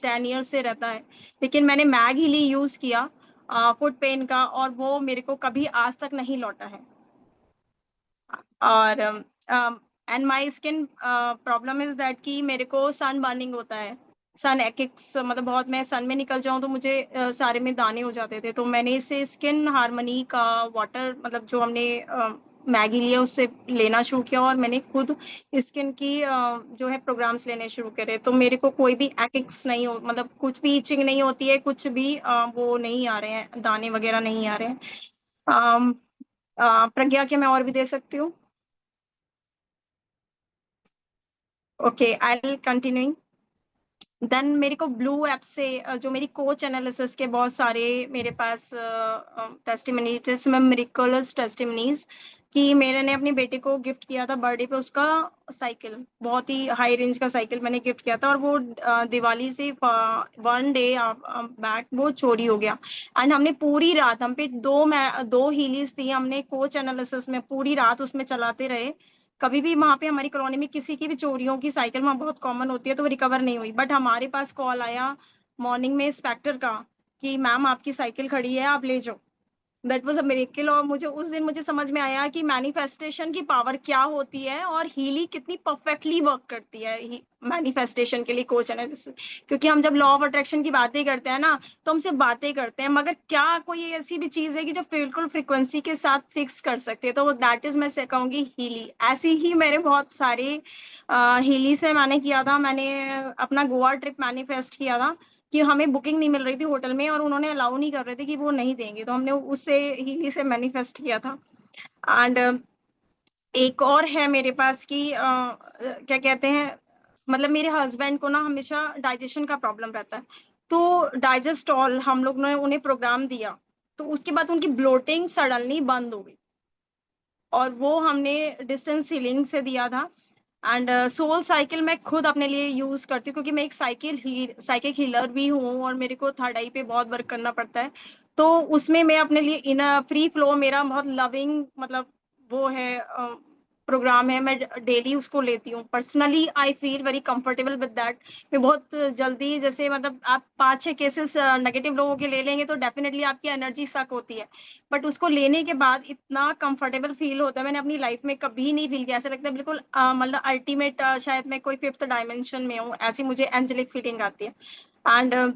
10 years से रहता है, लेकिन मैंने मैग हीली यूज किया फुट पेन का, और वो मेरे को कभी आज तक नहीं लौटा है। और and my skin problem is that कि मेरे को सन बर्निंग होता है, सन एक्स, मतलब बहुत मैं सन में निकल जाऊं तो मुझे सारे में दाने हो जाते थे। तो मैंने इसे स्किन हार्मनी का वाटर, मतलब जो हमने मैगी लिया उससे लेना शुरू किया, और मैंने खुद स्किन की जो है प्रोग्राम्स लेने शुरू करे। तो मेरे को कोई भी एक्स नहीं हो, मतलब कुछ भी इचिंग नहीं होती है, कुछ भी वो नहीं आ रहे हैं, दाने वगैरह नहीं आ रहे हैं। प्रज्ञा के मैं और भी दे सकती हूँ? Okay, I will continue. Then मेरे को ब्लू ऐप से जो मेरी कोच एनालिसिस के बहुत सारे मेरे पास टेस्टिमनीज में मिरेकल्स टेस्टिमनीज कि मेरे ने अपनी बेटे को गिफ्ट किया था बर्थडे पे, उसका साइकिल, बहुत ही हाई रेंज का साइकिल मैंने गिफ्ट किया था, और वो दिवाली से 1 डे बैक वो चोरी हो गया। एंड हमने पूरी रात, हम पे दो हीलीज थी, हमने कोच एनालिसिस में पूरी रात उसमें चलाते रहे। कभी भी वहां पे हमारी कॉलोनी में किसी की भी चोरियों की साइकिल वहां बहुत कॉमन होती है, तो वो रिकवर नहीं हुई। बट हमारे पास कॉल आया मॉर्निंग में इंस्पेक्टर का कि मैम आपकी साइकिल खड़ी है, आप ले जाओ। That was a miracle. और मुझे उस दिन मुझे समझ में आया कि मैनिफेस्टेशन की पावर क्या होती है, और हीली कितनी परफेक्टली वर्क करती है मैनिफेस्टेशन के लिए कोच एनालिसिस। क्योंकि हम जब लॉ ऑफ अट्रैक्शन की बातें करते हैं ना, तो हम सिर्फ बातें करते हैं, मगर क्या कोई ऐसी भी चीज है कि जो बिल्कुल फ्रिक्वेंसी के साथ फिक्स कर सकते हैं? तो दैट इज मैं से कहूंगी हीली। ऐसी ही मेरे बहुत सारे हीली से मैंने किया था। मैंने अपना गोवा ट्रिप मैनिफेस्ट किया था कि हमें बुकिंग नहीं मिल रही थी होटल में, और उन्होंने अलाउ नहीं कर रहे थे कि वो नहीं देंगे, तो हमने उससे हीली से मैनिफेस्ट किया था। एंड एक और है मेरे पास कि क्या कहते हैं, मतलब मेरे हस्बैंड को ना हमेशा डाइजेशन का प्रॉब्लम रहता है, तो डाइजेस्टॉल हम लोग ने उन्हें प्रोग्राम दिया, तो उसके बाद उनकी ब्लोटिंग सडनली बंद हो गई, और वो हमने डिस्टेंस सीलिंग से दिया था। एंड सोल साइकिल मैं खुद अपने लिए यूज करती हूँ, क्योंकि मैं एक साइकिक हीलर भी हूँ, और मेरे को थर्ड आई पे बहुत वर्क करना पड़ता है। तो उसमें मैं अपने लिए इन फ्री फ्लो, मेरा बहुत लविंग मतलब वो है प्रोग्राम है, मैं डेली उसको लेती हूँ। Personally I feel very comfortable with that. मैं बहुत जल्दी, जैसे मतलब आप 5-6 केसेस नेगेटिव लोगों के ले लेंगे तो डेफिनेटली आपकी एनर्जी सक होती है, बट उसको लेने के बाद इतना कंफर्टेबल फील होता है, मैंने अपनी लाइफ में कभी नहीं फील किया। ऐसा लगता है बिल्कुल मतलब अल्टीमेट, शायद मैं कोई फिफ्थ डायमेंशन में हूँ, ऐसी मुझे एंजेलिक फीलिंग आती है। And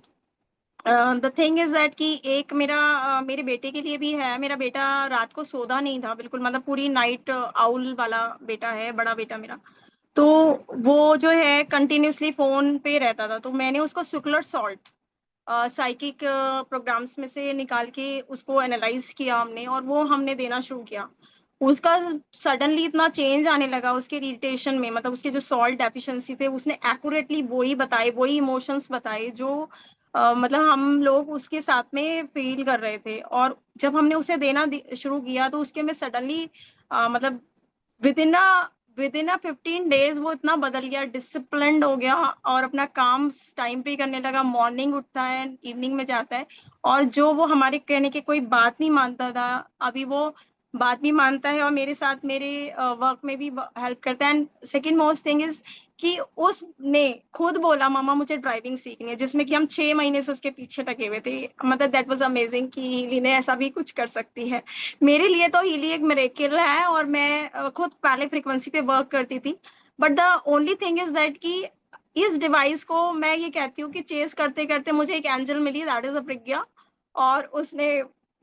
the thing is that कि एक मेरा मेरे बेटे के लिए भी है। मेरा बेटा रात को सोता नहीं था बिल्कुल, मतलब पूरी नाइट आउल वाला बेटा है, बड़ा बेटा मेरा। तो वो जो है कंटिन्यूसली फोन पे रहता था, तो मैंने उसको सुक्लर सॉल्ट साइकिक प्रोग्राम्स में से निकाल के उसको एनालाइज किया हमने, और वो हमने देना शुरू किया। उसका सडनली इतना चेंज आने लगा उसके इरिटेशन में, मतलब उसके जो सॉल्ट डेफिशिएंसी थे, उसने एक्यूरेटली वही बताए, वही इमोशंस बताए जो मतलब हम लोग उसके साथ में फील कर रहे थे। और जब हमने उसे देना शुरू किया, तो उसके में सडनली मतलब विद इन अ 15 डेज वो इतना बदल गया, डिसिप्लिन्ड हो गया, और अपना काम टाइम पे करने लगा। मॉर्निंग उठता है, इवनिंग में जाता है, और जो वो हमारे कहने की कोई बात नहीं मानता था, अभी वो बात भी मानता है, और मेरे साथ मेरे वर्क में भी हेल्प करता है। And second most thing is कि उसने खुद बोला मामा मुझे ड्राइविंग सीखनी है, जिसमें कि हम 6 महीने से उसके पीछे लगे हुए थे। मतलब दैट वाज अमेजिंग कि हीली ने ऐसा भी कुछ कर सकती है। मेरे लिए तो हीली एक मिरेकल है, और मैं खुद पहले फ्रीक्वेंसी पे वर्क करती थी। But the only thing is that कि इस डिवाइस को मैं ये कहती हूँ कि चेस करते करते मुझे एक एंजल मिली, दैट इज अ प्रज्ञा। और उसने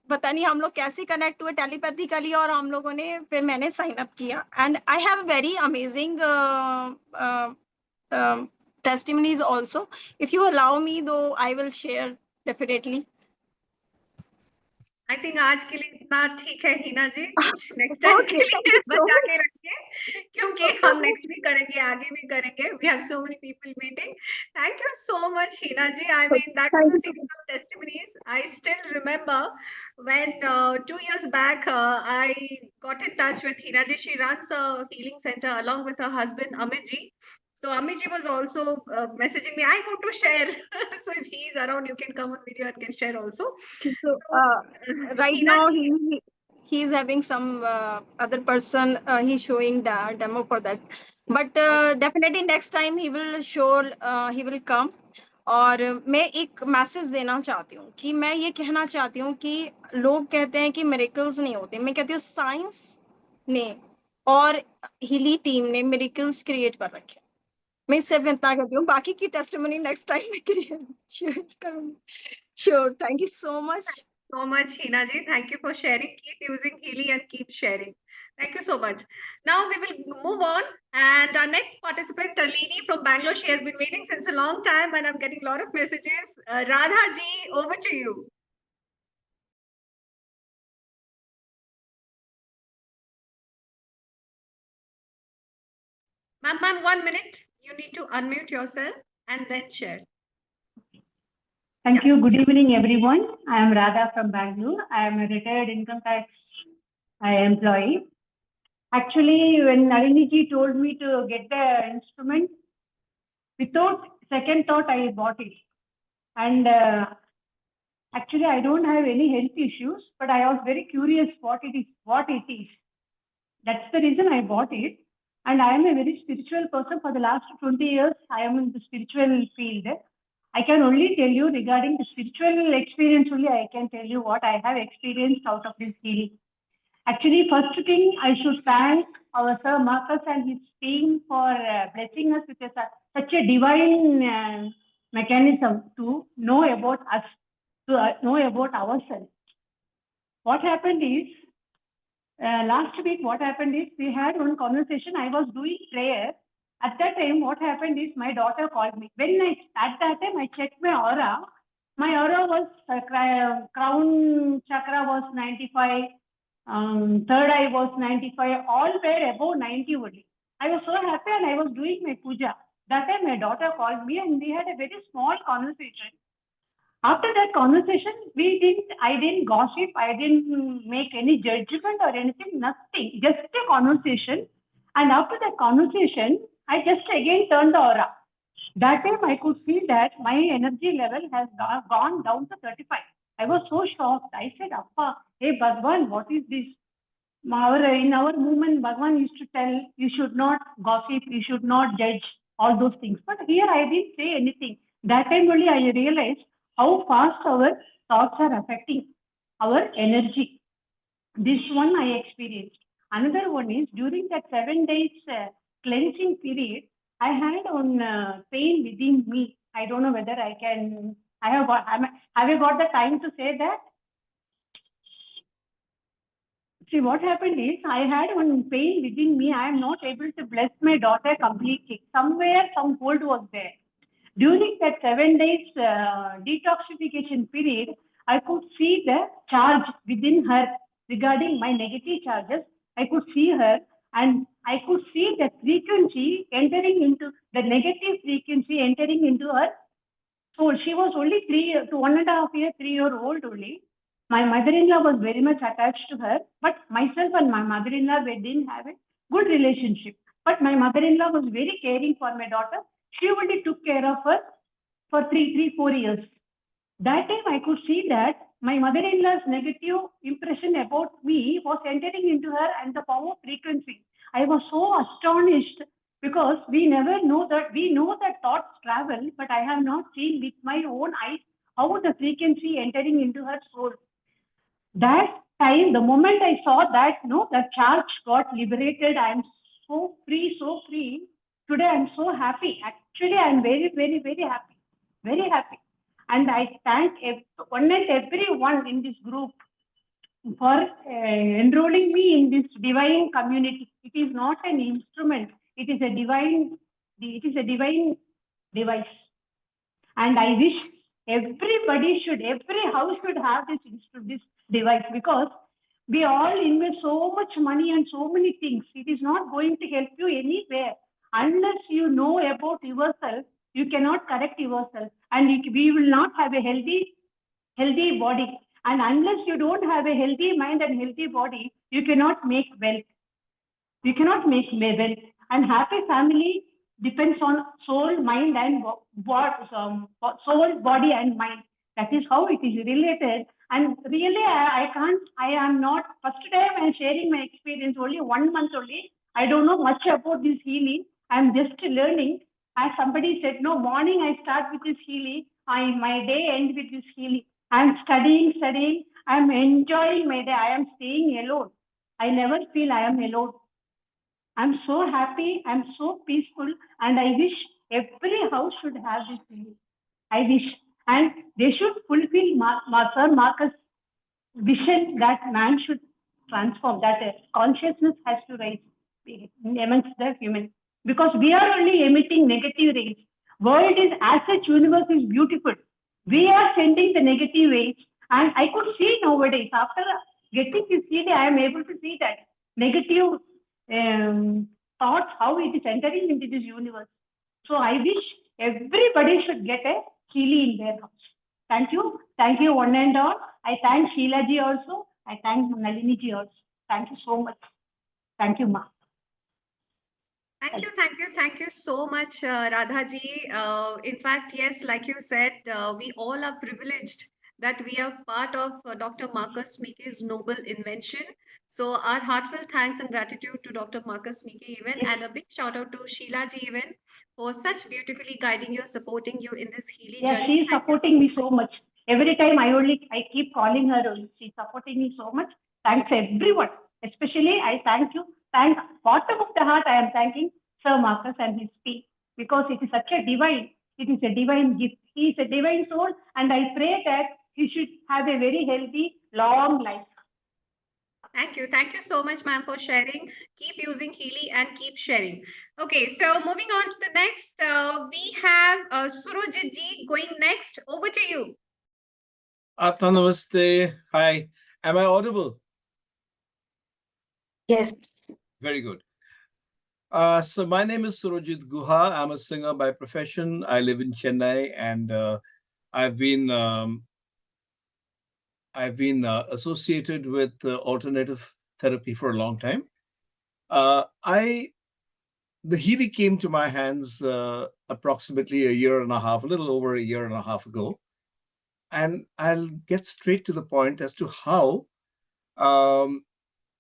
पता नहीं हम लोग कैसे कनेक्ट हुए टेलीपैथिकली, और हम लोगों ने फिर मैंने साइन अप किया. And I have very amazing testimonies also. If you allow me, though, I will share definitely. I think आज के लिए इतना ठीक है हिना जी, कुछ नेक्स्ट टाइम Okay, के thank लिए you so बचा के much. रखिए, क्योंकि हम नेक्स्ट भी करेंगे, आगे भी करेंगे. We have so many people meeting. Thank you so much Hina ji. I mean that Thank was you a so series much. Of testimonies. I still remember when 2 years back I got in touch with Hina ji. She runs a healing center along with her husband Amit ji. So Amit ji was also messaging me. I want to share. So if he is around, you can come on video and can share also. So, So right Hina now ji, he is having some other person. He's showing the demo for that, but definitely next time he will show. He will come. और मैं एक message देना चाहती हूँ कि मैं ये कहना चाहती हूँ कि लोग कहते हैं कि मिरेकल्स नहीं होते. मैं कहती हूँ साइंस ने और हीली टीम ने मिरेकल्स क्रिएट कर रखे. मैं सिर्फ इतना कहती हूँ, बाकी की टेस्टिमनी नेक्स्ट टाइम में क्रिएट शेयर करूँगी. Sure. Thank you so much. so much, Hina ji. Thank you for sharing. Keep using Healy and keep sharing. Thank you so much. Now we will move on. And our next participant, Talini from Bangalore, she has been waiting since a long time and I'm getting a lot of messages. Radha ji, over to you. Ma'am, 1 minute. You need to unmute yourself and then share. Thank you. Good evening, everyone. I am Rada from Bangalore. I am a retired income tax employee. Actually, when Nalini ji told me to get the instrument, without second thought, I bought it. And actually, I don't have any health issues, but I was very curious what it is. That's the reason I bought it. And I am a very spiritual person. For the last 20 years, I am in the spiritual field. I can only tell you regarding the spiritual experience only, I can tell you what I have experienced out of this healing. Actually, first thing, I should thank our Sir Marcus and his team for blessing us with such a divine mechanism to know about us, to know about ourselves. What happened is, last week, what happened is, we had one conversation. I was doing prayer. At that time, what happened is, my daughter called me. At that time, I checked my aura. My aura was, crown chakra was 95, third eye was 95, all were above 90 only. I was so happy and I was doing my puja. That time, my daughter called me and we had a very small conversation. After that conversation, I didn't gossip, I didn't make any judgment or anything, nothing, just a conversation. And after that conversation, I just again turned the aura. That time I could feel that my energy level has gone down to 35. I was so shocked. I said, Appa, hey Bhagwan, what is this? In our movement, Bhagwan used to tell, you should not gossip, you should not judge, all those things. But here I didn't say anything. That time only I realized how fast our thoughts are affecting our energy. This one I experienced. Another one is during that 7 days cleansing period, I had one pain within me. I don't know whether I have got the time to say that? See, what happened is, I had one pain within me. I am not able to bless my daughter completely. Somewhere, some hold was there. During that 7 days detoxification period, I could see the charge within her regarding my negative charges. I could see her and I could see the frequency entering into the negative frequency entering into her soul. She was only 3.5 year, 3-year-old only. My mother-in-law was very much attached to her, but myself and my mother-in-law, we didn't have a good relationship. But my mother-in-law was very caring for my daughter. She only took care of her for 4 years. That time I could see that my mother-in-law's negative impression about me was entering into her and the power frequency. I was so astonished because we never know that, we know that thoughts travel, but I have not seen with my own eyes how the frequency entering into her soul. That time, the moment I saw that, the charge got liberated. I am so free, so free. Today, I'm so happy. Actually, I'm very, very, very happy. Very happy. And I thank one and everyone in this group for enrolling me in this divine community. It is not an instrument. It is a divine. It is a divine device. And I wish every house should have this device, because we all invest so much money and so many things. It is not going to help you anywhere unless you know about yourself. You cannot correct yourself, and we will not have a healthy body. And unless you don't have a healthy mind and healthy body, you cannot make wealth. You cannot make wealth. And happy family depends on soul, mind, and soul, body, and mind. That is how it is related. And really, I can't. I am not. First time I am sharing my experience. Only 1 month only. I don't know much about this healing. I am just learning. As somebody said, no, morning I start with this healing. My day ends with this healing. I am studying. I am enjoying my day. I am staying alone. I never feel I am alone. I'm so happy, I'm so peaceful, and I wish every house should have this feeling. I wish. And they should fulfill Sir Marcus' vision that man should transform, that consciousness has to rise amongst the human. Because we are only emitting negative rays. World is as such, universe is beautiful. We are sending the negative rays, and I could see nowadays, after getting this CD, I am able to see that negative thoughts, how it is entering into this universe. So I wish everybody should get a Healy in their house. Thank you one and all. I thank Sheila ji also. I thank Nalini ji also. Thank you so much. Thank you, Ma. Thank you so much, Radha ji. In fact, yes, like you said, we all are privileged that we are part of Dr. Marcus Mike's noble invention. So our heartfelt thanks and gratitude to Dr. Marcus Mike even, and a big shout out to Sheila ji even for such beautifully guiding you, supporting you in this Healy journey. She is supporting me so much. Every time I keep calling her, she's supporting me so much. Thanks everyone. Especially I thank you. Thank bottom of the heart, I am thanking Sir Marcus and his team, because it is such a divine, it is a divine gift. He is a divine soul, and I pray that he should have a very healthy, long life. Thank you so much, ma'am, for sharing. Keep using Healy and keep sharing. Okay, so moving on to the next, we have Surojit ji going next. Over to you. Atma Namaste. Hi. Am I audible? Yes. Very good. So my name is Surojit Guha. I'm a singer by profession. I live in Chennai, and I've been associated with alternative therapy for a long time. The Healy came to my hands approximately a year and a half, a little over a year and a half ago. And I'll get straight to the point as to how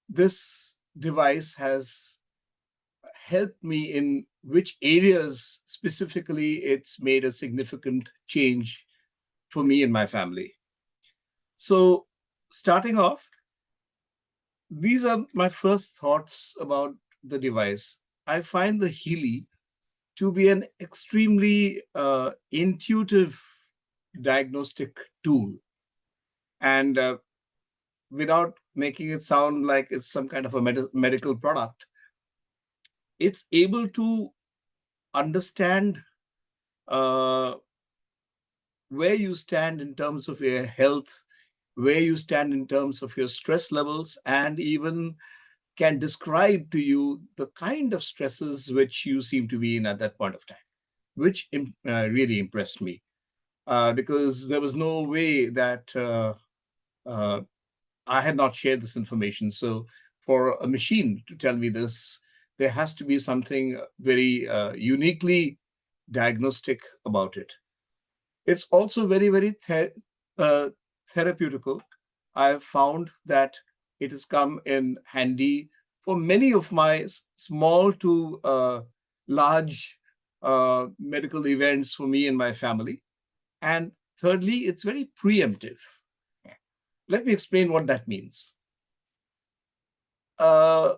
this device has helped me, in which areas specifically it's made a significant change for me and my family. So starting off, these are my first thoughts about the device. I find the Healy to be an extremely intuitive diagnostic tool. And without making it sound like it's some kind of a medical product, it's able to understand where you stand in terms of your health, where you stand in terms of your stress levels, and even can describe to you the kind of stresses which you seem to be in at that point of time, which really impressed me, because there was no way that I had not shared this information. So for a machine to tell me this, there has to be something very uniquely diagnostic about it. It's also very, very therapeutical. I've found that it has come in handy for many of my small to large medical events for me and my family. And thirdly, it's very preemptive. Let me explain what that means. A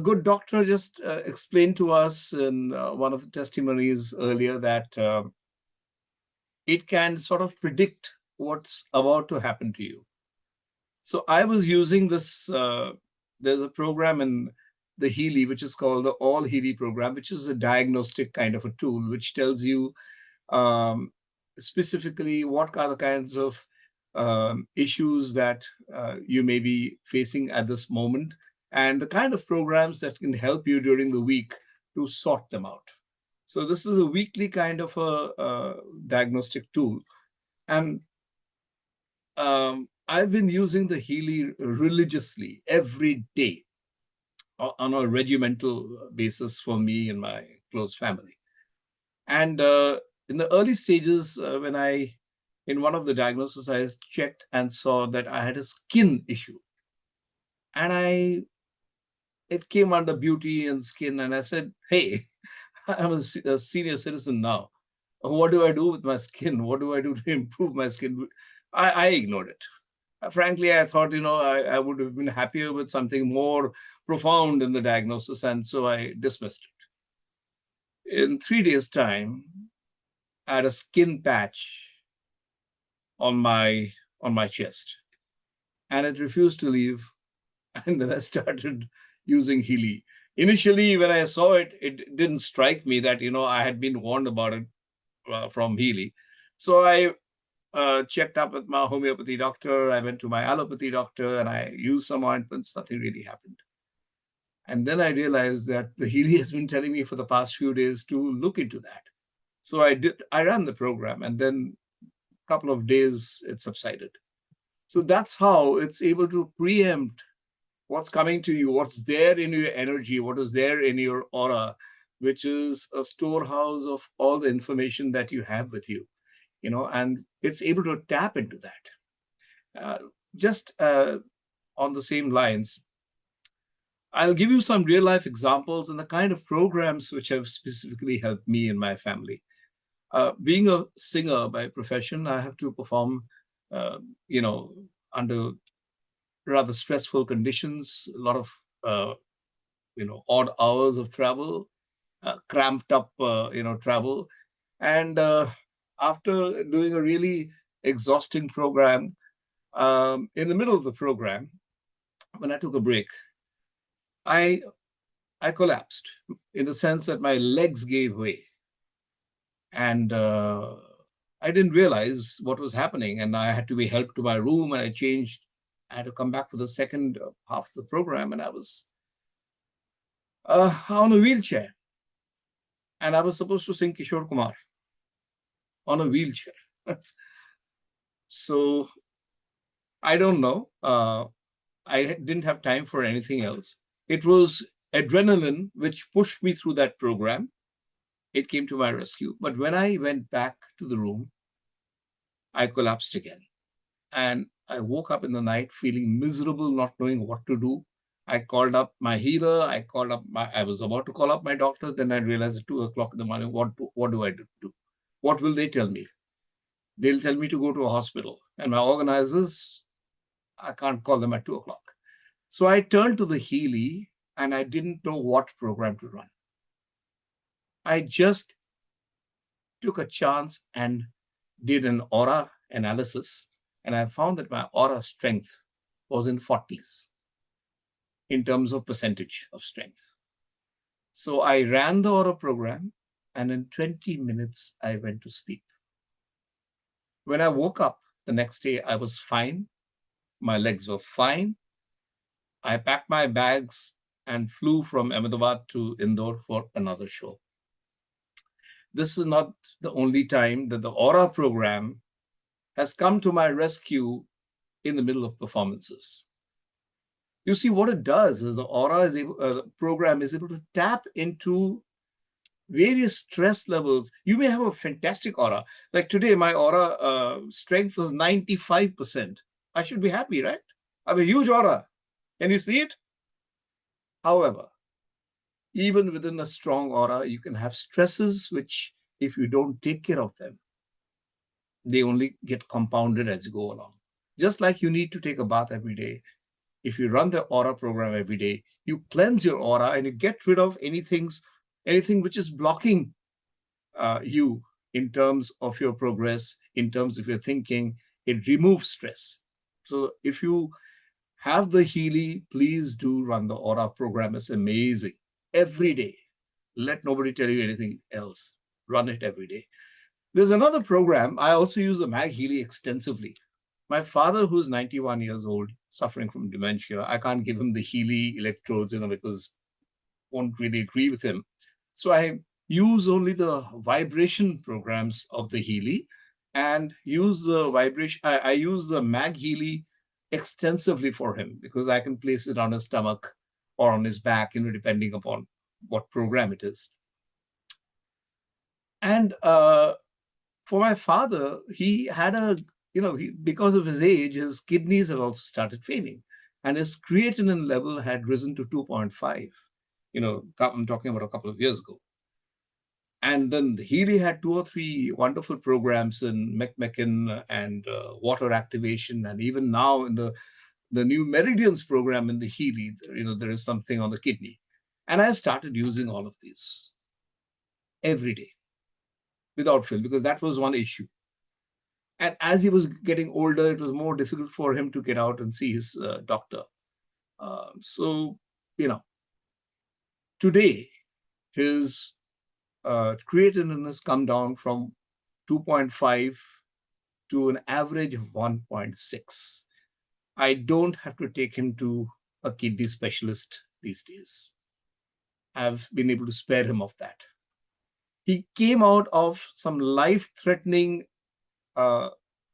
good doctor just explained to us in one of the testimonies earlier that it can sort of predict what's about to happen to you. So I was using this, there's a program in the Healy, which is called the All Healy program, which is a diagnostic kind of a tool, which tells you um, specifically what are the kinds of issues that you may be facing at this moment, and the kind of programs that can help you during the week to sort them out. So this is a weekly kind of a diagnostic tool. And I've been using the Healy religiously every day on a regimental basis for me and my close family. And in the early stages, in one of the diagnoses, I checked and saw that I had a skin issue. And it came under beauty and skin. And I said, hey, I'm a senior citizen now. What do I do with my skin? What do I do to improve my skin? I ignored it. Frankly, I thought, I would have been happier with something more profound in the diagnosis. And so I dismissed it. In 3 days' time, I had a skin patch on my chest, and it refused to leave. And then I started using Healy. Initially, when I saw it, it didn't strike me that I had been warned about it from Healy. So I checked up with my homeopathy doctor. I went to my allopathy doctor, and I used some ointments. Nothing really happened. And then I realized that the Healy has been telling me for the past few days to look into that. So I ran the program, and then a couple of days it subsided. So that's how it's able to preempt what's coming to you, what's there in your energy, what is there in your aura, which is a storehouse of all the information that you have with you, and it's able to tap into that. Just on the same lines, I'll give you some real life examples and the kind of programs which have specifically helped me and my family. Being a singer by profession, I have to perform, under rather stressful conditions, a lot of, odd hours of travel, cramped up, travel. And after doing a really exhausting program, in the middle of the program, when I took a break, I collapsed in the sense that my legs gave way. And I didn't realize what was happening. And I had to be helped to my room, and I had to come back for the second half of the program. And I was on a wheelchair. And I was supposed to sing Kishore Kumar on a wheelchair. So I don't know. I didn't have time for anything else. It was adrenaline which pushed me through that program. It came to my rescue. But when I went back to the room, I collapsed again. And I woke up in the night feeling miserable, not knowing what to do. I called up my healer. I was about to call up my doctor. Then I realized at 2 o'clock in the morning, what do I do? What will they tell me? They'll tell me to go to a hospital. And my organizers, I can't call them at 2 o'clock. So I turned to the Healy, and I didn't know what program to run. I just took a chance and did an aura analysis, and I found that my aura strength was in 40s in terms of percentage of strength. So I ran the aura program, and in 20 minutes, I went to sleep. When I woke up the next day, I was fine. My legs were fine. I packed my bags and flew from Ahmedabad to Indore for another show. This is not the only time that the aura program has come to my rescue in the middle of performances. You see, what it does is the program is able to tap into various stress levels. You may have a fantastic aura. Like today, my aura strength was 95%. I should be happy, right? I have a huge aura. Can you see it? However, even within a strong aura, you can have stresses which, if you don't take care of them, they only get compounded as you go along. Just like you need to take a bath every day. If you run the aura program every day, you cleanse your aura and you get rid of anything which is blocking you in terms of your progress, in terms of your thinking. It removes stress. So if you have the Healy. Please do run the Aura program. It's amazing. Every day. Let nobody tell you anything else. Run it every day. There's another program. I also use the Mag Healy extensively. My father, who's 91 years old, suffering from dementia, I can't give him the Healy electrodes, because I won't really agree with him. So I use only the vibration programs of the Healy and use the vibration. I use the Mag Healy extensively for him because I can place it on his stomach or on his back, depending upon what program it is. And for my father, he had because of his age, his kidneys had also started failing and his creatinine level had risen to 2.5. I'm talking about a couple of years ago. And then Healy had 2 or 3 wonderful programs in McMecken and water activation. And even now in the new Meridians program in the Healy, there is something on the kidney. And I started using all of these every day without fail, because that was one issue. And as he was getting older, it was more difficult for him to get out and see his doctor. So, today, his creatinine has come down from 2.5 to an average of 1.6. I don't have to take him to a kidney specialist these days. I've been able to spare him of that. He came out of some life-threatening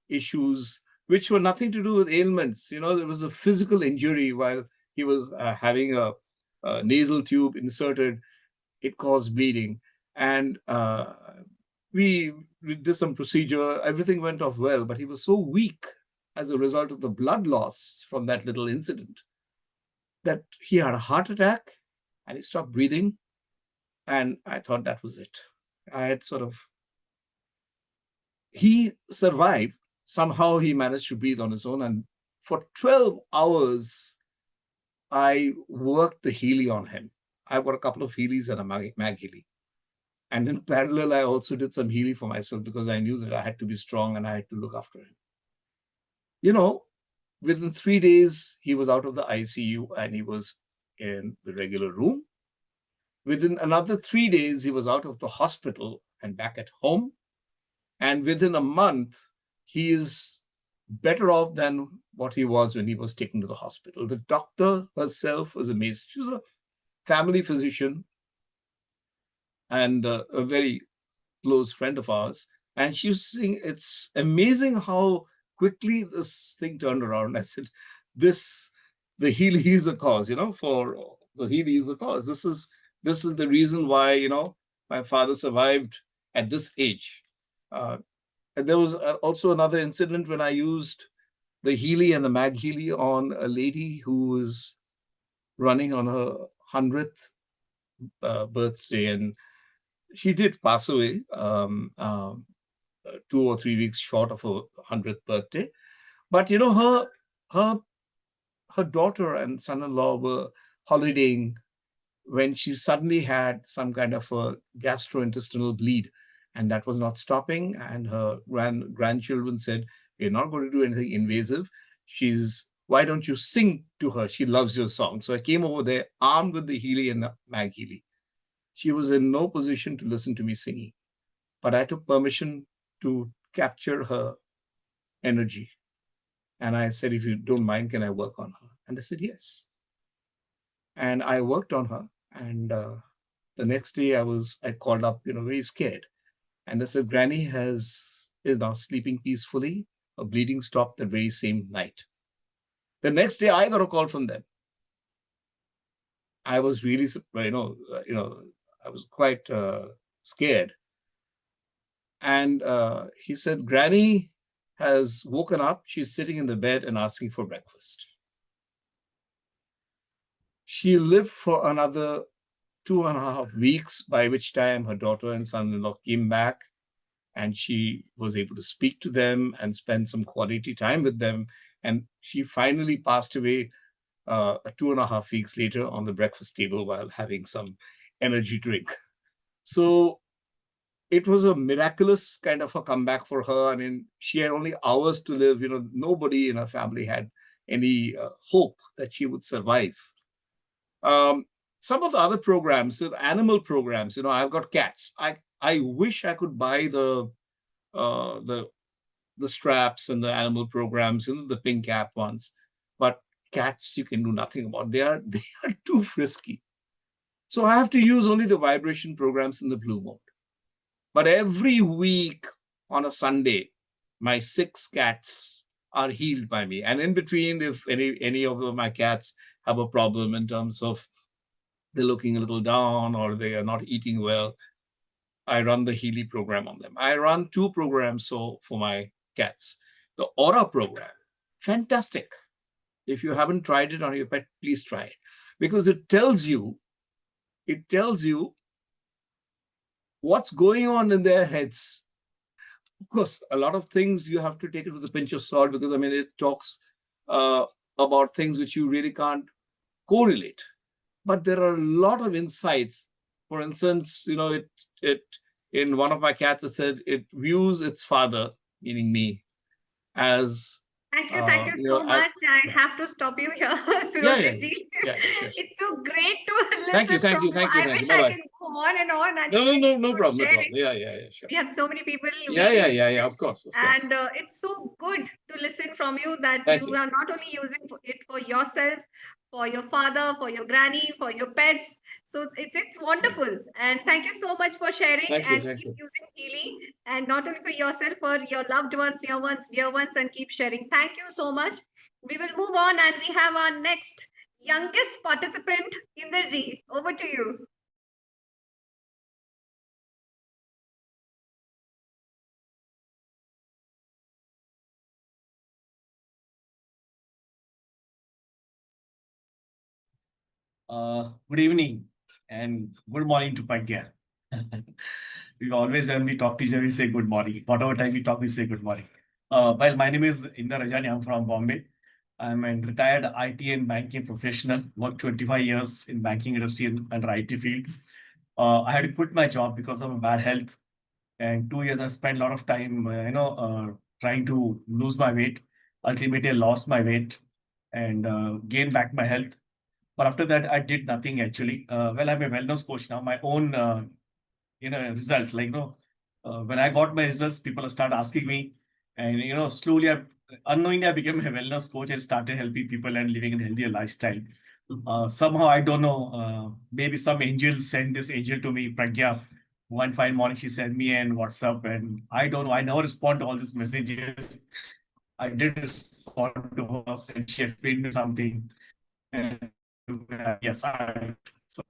issues, which were nothing to do with ailments. There was a physical injury while he was having a nasal tube inserted. It caused bleeding. And we did some procedure. Everything went off well, but he was so weak as a result of the blood loss from that little incident that he had a heart attack and he stopped breathing. And I thought that was it. He survived. Somehow he managed to breathe on his own. And for 12 hours, I worked the Healy on him. I've got a couple of Healys and a Mag Healy. And in parallel, I also did some Healy for myself because I knew that I had to be strong and I had to look after him. Within 3 days, he was out of the ICU and he was in the regular room. Within another 3 days, he was out of the hospital and back at home. And within a month, he is better off than what he was when he was taken to the hospital. The doctor herself was amazed. She was a family physician and a very close friend of ours. And she was saying, it's amazing how quickly this thing turned around. I said, the Healy is a cause, for the Healy is a cause. This is the reason why, my father survived at this age. And there was also another incident when I used the Healy and the Mag Healy on a lady who was running on her 100th birthday. And she did pass away 2 or 3 weeks short of her 100th birthday. But, her daughter and son-in-law were holidaying when she suddenly had some kind of a gastrointestinal bleed. And that was not stopping. And her grandchildren said, we're not going to do anything invasive. Why don't you sing to her? She loves your song. So I came over there armed with the Healy and the Mag Healy. She was in no position to listen to me singing. But I took permission to capture her energy. And I said, if you don't mind, can I work on her? And they said, yes. And I worked on her. And the next day I called up, very scared. And they said, Granny is now sleeping peacefully. Her bleeding stopped the very same night. The next day I got a call from them. I was really, I was quite scared. And he said, Granny has woken up. She's sitting in the bed and asking for breakfast. She lived for another 2.5 weeks, by which time her daughter and son-in-law came back and she was able to speak to them and spend some quality time with them. And she finally passed away 2.5 weeks later on the breakfast table while having some energy drink. So it was a miraculous kind of a comeback for her. I mean, she had only hours to live. Nobody in her family had any hope that she would survive. Some of the other programs, animal programs, I've got cats. I wish I could buy the straps and the animal programs, the pink cap ones, but cats you can do nothing about. They are too frisky. So I have to use only the vibration programs in the blue mode. But every week on a Sunday, my 6 cats are healed by me. And in between, if any of my cats have a problem in terms of they're looking a little down or they are not eating well, I run the Healy program on them. I run 2 programs for my cats. The Aura program, fantastic. If you haven't tried it on your pet, please try it, because it tells you what's going on in their heads. Of course, a lot of things you have to take it with a pinch of salt, because it talks about things which you really can't correlate. But there are a lot of insights. For instance, it in one of my cats, it said it views its father, meaning me, as Thank you so much. I have to stop you here, Surojit ji. Sure. It's so great to listen Thank you. I wish I can go on and on. And no problem at all. Sure. We have so many people. Of course. And it's so good to listen from you that you are not only using it for yourself, for your father, for your granny, for your pets. So it's wonderful. And thank you so much for sharing keep using Healy, and not only for yourself, for your loved ones, your ones, dear ones, and keep sharing. Thank you so much. We will move on, and we have our next youngest participant, Inderji. Over to you. Good evening and good morning to Pragya. We always, when we talk to each other, we say good morning. Whatever time we talk, we say good morning. Well, my name is Indra Rajani. I'm from Bombay. I'm a retired IT and banking professional. Worked 25 years in banking industry and IT field. I had to quit my job because of my bad health. And 2 years, I spent a lot of time, trying to lose my weight. Ultimately, I lost my weight and gained back my health. But after that, I did nothing actually. Well, I'm a wellness coach now. My own, result. When I got my results, people start asking me, and slowly, unknowingly, I became a wellness coach and started helping people and living a healthier lifestyle. Somehow, I don't know. Maybe some angel sent this angel to me, Pragya. One fine morning, she sent me an WhatsApp, and I don't know. I never respond to all these messages. I did respond to her, and she explained me something. And yes, I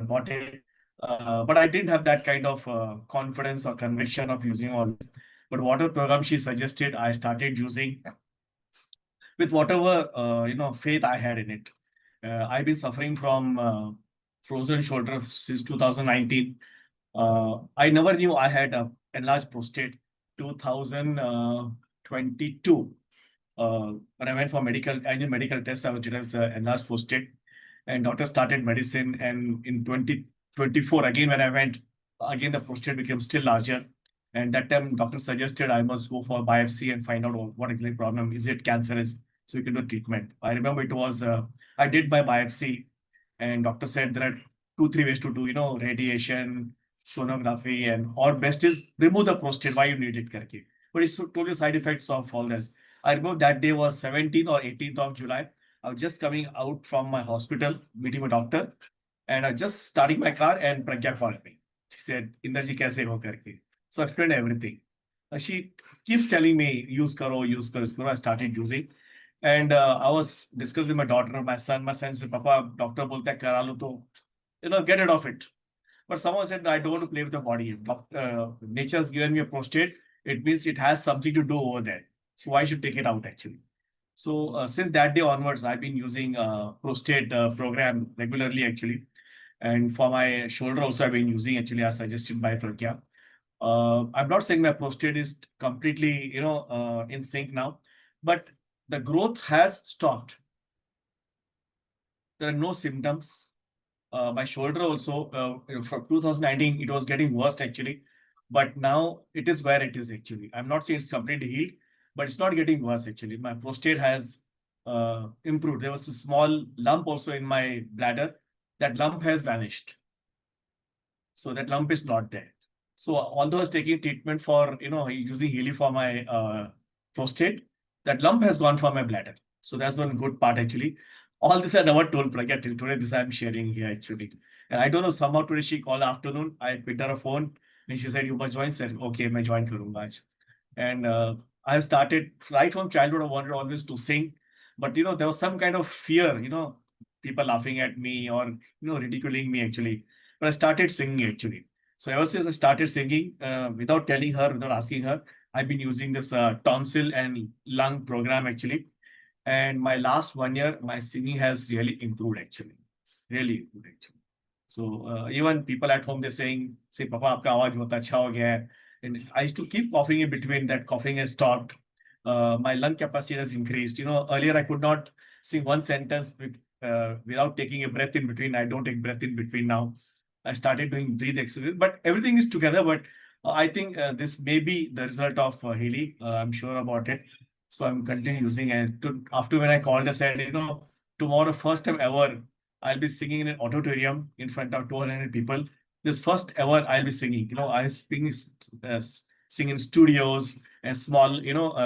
got it. But I didn't have that kind of confidence or conviction of using all this. But whatever program she suggested, I started using with whatever faith I had in it. I've been suffering from frozen shoulder since 2019. I never knew I had a enlarged prostate. 2022. When I went for annual medical test, I was diagnosed enlarged prostate, and doctor started medicine. And in 2024, again, when I went, again, the prostate became still larger. And that time, doctor suggested I must go for biopsy and find out what exactly problem. Is it cancerous? So you can do treatment. I remember it was, I did my biopsy, and doctor said there are 2-3 ways to do, radiation, sonography, and or best is remove the prostate. Why you need it? Karke. But it's totally side effects of all this. I remember that day was 17th or 18th of July. I was just coming out from my hospital, meeting my doctor, and I just starting my car, and Pragya called me. She said, Inderji, kaise ho karke? So I explained everything. She keeps telling me, use karo, use karo, use karo. I started using. And I was discussing with my daughter, my son. My son said, Papa, doctor bolte hai, kara lo to, get rid of it. But someone said, I don't want to play with the body. Nature has given me a prostate. It means it has something to do over there. So why should take it out actually? So since that day onwards, I've been using prostate program regularly actually. And for my shoulder also, I've been using actually as suggested by Pragya. I'm not saying my prostate is completely, in sync now, but the growth has stopped. There are no symptoms. My shoulder also, from 2019, it was getting worse actually. But now it is where it is actually. I'm not saying it's completely healed, but it's not getting worse actually. My prostate has improved. There was a small lump also in my bladder. That lump has vanished. So that lump is not there. So although I was taking treatment for, using Healy for my prostate, that lump has gone for my bladder. So that's one good part actually. All this I never told Pragya till today. This I'm sharing here actually. And I don't know, somehow today she called afternoon. I picked her a phone and she said, "You must join." Said, "Okay, मैं join करूँगा आज." And I have started right from childhood. I wanted always to sing, but there was some kind of fear. People laughing at me or ridiculing me actually. But I started singing actually. So ever since I started singing, without telling her, without asking her, I've been using this tonsil and lung program actually. And my last 1 year, my singing has really improved actually. Really improved actually. So even people at home, they're saying, say, Papa, aapka awaaz bahut acha ho gaya hai. And I used to keep coughing in between. That coughing has stopped. My lung capacity has increased. Earlier I could not sing one sentence without taking a breath in between. I don't take breath in between now. I started doing breathe exercise, but everything is together. But I think this may be the result of Healy. I'm sure about it. So I'm continuing using it. After when I called, I said, tomorrow, first time ever, I'll be singing in an auditorium in front of 200 people. This first ever I'll be singing. I sing in studios and small,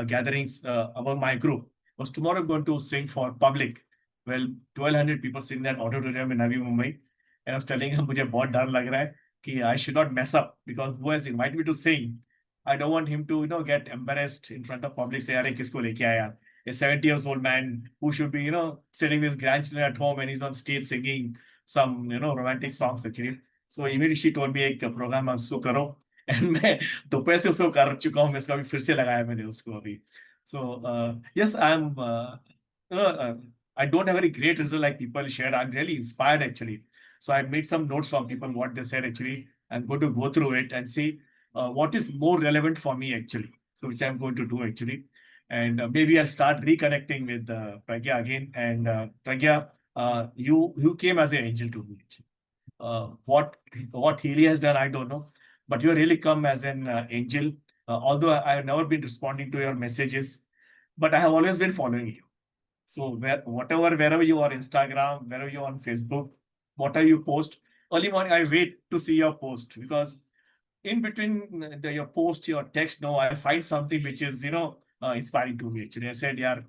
gatherings among my group. Was tomorrow going to sing for public. Well, 1,200 people sing that auditorium in Navi Mumbai. And I was telling him, मुझे बहुत डर लग रहा है कि I should not mess up because who has invited me to sing? I don't want him to, get embarrassed in front of public. Say, अरे किसको लेके आया? A 70 years old man who should be, sitting with his grandchildren at home and he's on stage singing some, romantic songs actually. So immediately she told me एक program उसको करो. And मैं दोपहर से उसको कर चुका हूँ. मैं इसका भी फिर से लगाया मैंने उसको अभी. So yes, I don't have any great result like people shared. I'm really inspired actually. So I made some notes from people what they said actually. I'm going to go through it and see what is more relevant for me actually. So which I'm going to do actually. And maybe I'll start reconnecting with Pragya again. And Pragya, you came as an angel to me. What Healy has done, I don't know. But you really come as an angel. Although I have never been responding to your messages, but I have always been following you. So wherever you are, Instagram, wherever you are on Facebook, whatever you post, early morning I wait to see your post because in between your post, your text, I find something which is inspiring to me actually. I said, यार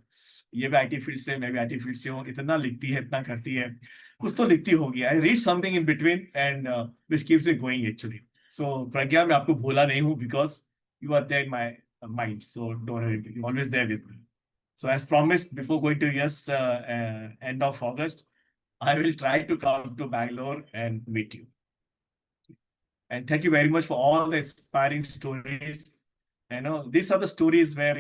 ये भी IT field से मैं भी IT field से हूँ, इतना लिखती है, इतना करती है, कुछ तो लिखती होगी. I read something in between and which keeps it going actually. So Pragya, मैं आपको भूला नहीं हूँ because you are there in my mind. So don't worry, you're always there with me. So as promised, before going to end of August, I will try to come to Bangalore and meet you. And thank you very much for all the inspiring stories. These are the stories where,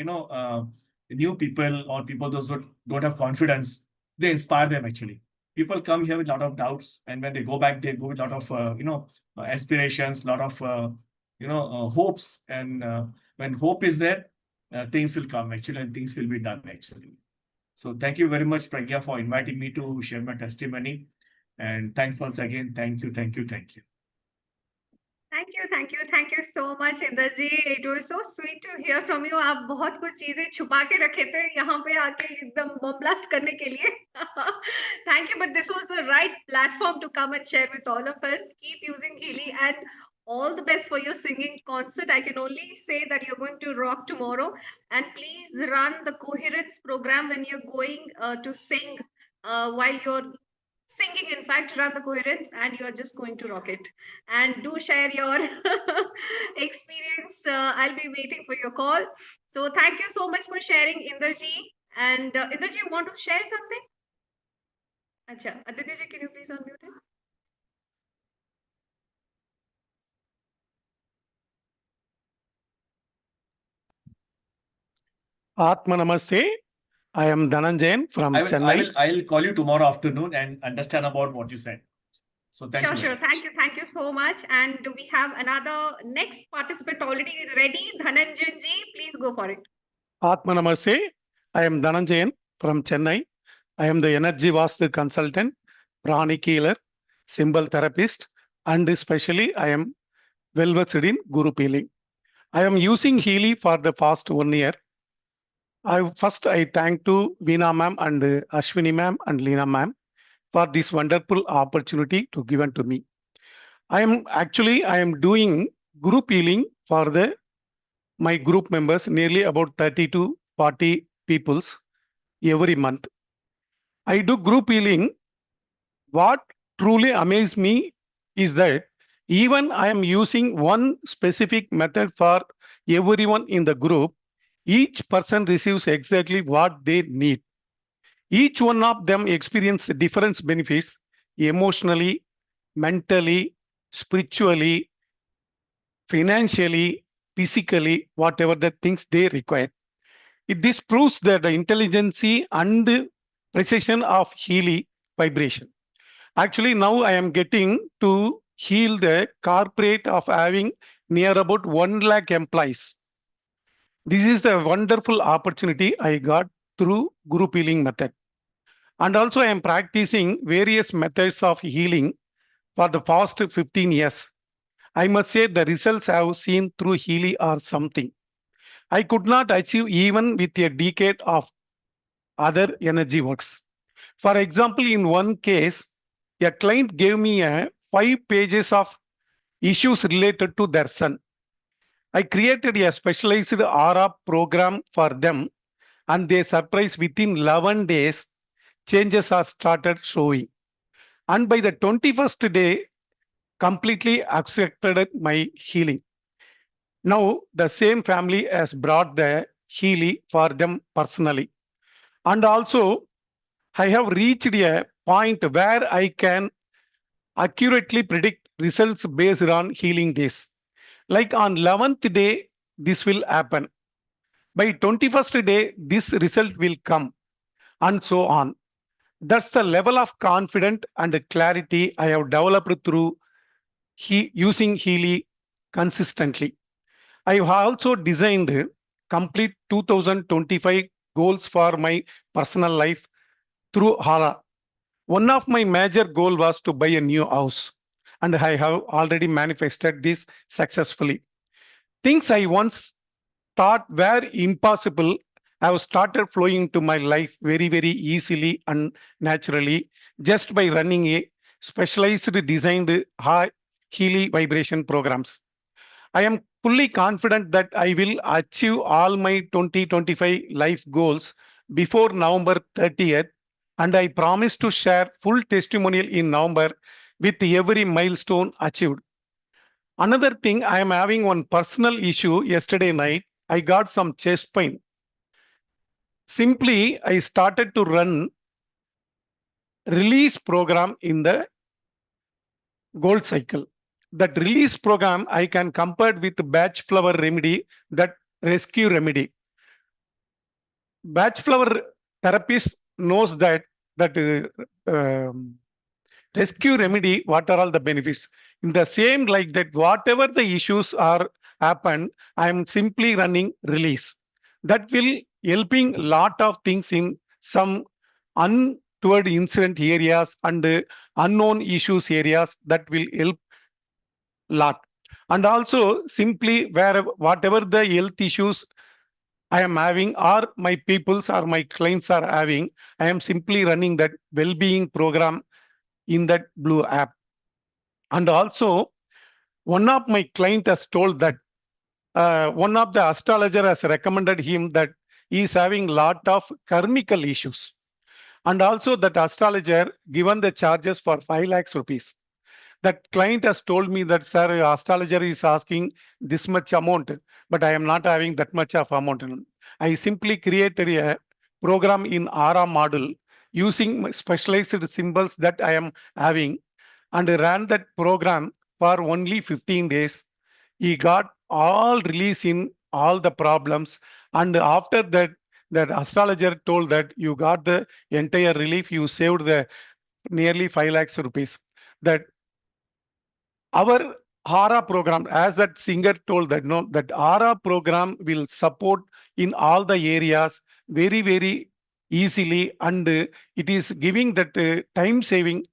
new people or people those who don't have confidence, they inspire them actually. People come here with a lot of doubts, and when they go back, they go with a lot of, aspirations, a lot of, hopes. And when hope is there, things will come actually, and things will be done actually. So thank you very much, Pragya, for inviting me to share my testimony. And thanks once again. Thank you, thank you, thank you. Thank you so much, Inder ji. It was so sweet to hear from you. आप बहुत कुछ चीजें छुपा के रखे थे यहाँ पे आके एकदम bomb blast करने के लिए. Thank you, but this was the right platform to come and share with all of us. Keep using Healy and all the best for your singing concert. I can only say that you're going to rock tomorrow. And please run the coherence program when you're going to sing while you're singing. In fact, run the coherence and you're just going to rock it. And do share your experience. I'll be waiting for your call. So thank you so much for sharing, Inderji. And Inderji, you want to share something? Acha, Aditya, can you please unmute him? Atma Namaste. I am Dhananjayan from Chennai. I will call you tomorrow afternoon and understand about what you said. So thank you. Sure. Thank you so much. And we have another next participant already ready. Dhananjayan ji, please go for it. Atma Namaste. I am Dhananjayan from Chennai. I am the energy vastu consultant, pranic healer, symbol therapist, and especially I am well versed in Guru healing. I am using Healy for the past 1 year. I thank to Veena ma'am and Ashwini ma'am and Leena ma'am for this wonderful opportunity to given to me. I am doing group healing for the my group members, nearly about 30 to 40 peoples every month. I do group healing. What truly amazes me is that even I am using one specific method for everyone in the group, each person receives exactly what they need. Each one of them experience different benefits emotionally, mentally, spiritually, financially, physically, whatever the things they require. This proves that the intelligence and precision of Healy vibration. Actually, now I am getting to heal the corporate of having near about 1 lakh employees. This is the wonderful opportunity I got through group healing method. And also I am practicing various methods of healing for the past 15 years. I must say the results I have seen through Healy are something I could not achieve even with a decade of other energy works. For example, in one case, a client gave me a 5 pages of issues related to their son. I created a specialized aura program for them, and they surprised within 11 days, changes are started showing. And by the 21st day, completely accepted my healing. Now, the same family has brought the Healy for them personally. And also, I have reached a point where I can accurately predict results based on healing days. Like on 11th day, this will happen. By 21st day, this result will come, and so on. That's the level of confidence and clarity I have developed through using Healy consistently. I have also designed complete 2025 goals for my personal life through Hara. One of my major goal was to buy a new house, and I have already manifested this successfully. Things I once thought were impossible have started flowing into my life very, very easily and naturally just by running a specialized designed high Healy vibration programs. I am fully confident that I will achieve all my 2025 life goals before November 30th, and I promise to share full testimonial in November with every milestone achieved. Another thing, I am having one personal issue yesterday night. I got some chest pain. Simply, I started to run release program in the gold cycle. That release program I can compare with batch flower remedy, that rescue remedy. Batch flower therapist knows that rescue remedy, what are all the benefits. In the same like that, whatever the issues are happen, I am simply running release. That will helping lot of things in some untoward incident areas and unknown issues areas, that will help lot. And also simply where whatever the health issues I am having or my peoples or my clients are having, I am simply running that well-being program in that blue app. And also one of my client has told that one of the astrologer has recommended him that he is having lot of karmical issues. And also that astrologer given the charges for 5 lakhs rupees. That client has told me that, sir, astrologer is asking this much amount, but I am not having that much of amount. I simply created a program in Aura model using specialized symbols that I am having and ran that program for only 15 days. He got all release in all the problems. And after that, that astrologer told that you got the entire relief, you saved the nearly 5 lakhs rupees. That our Hara program, as that singer told that no, that Hara program will support in all the areas very, very easily, and it is giving that time saving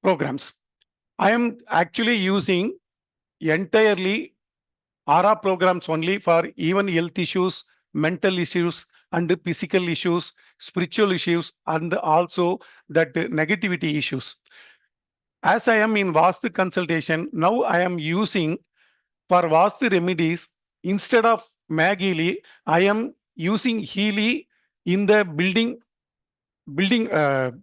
programs. I am actually using entirely Hara programs only for even health issues, mental issues and the physical issues, spiritual issues, and also that negativity issues. As I am in Vastu consultation, now I am using for Vastu remedies, instead of Magili, I am using Healy in the building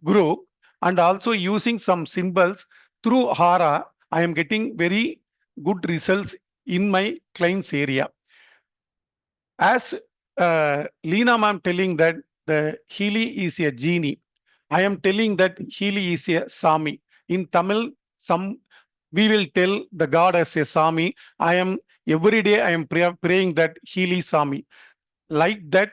group, and also using some symbols through Hara. I am getting very good results in my clients area. As Leena ma'am telling that the Healy is a genie, I am telling that Healy is a Sami. In Tamil, some we will tell the God as a Sami. I am every day I am praying that Healy Sami. Like that,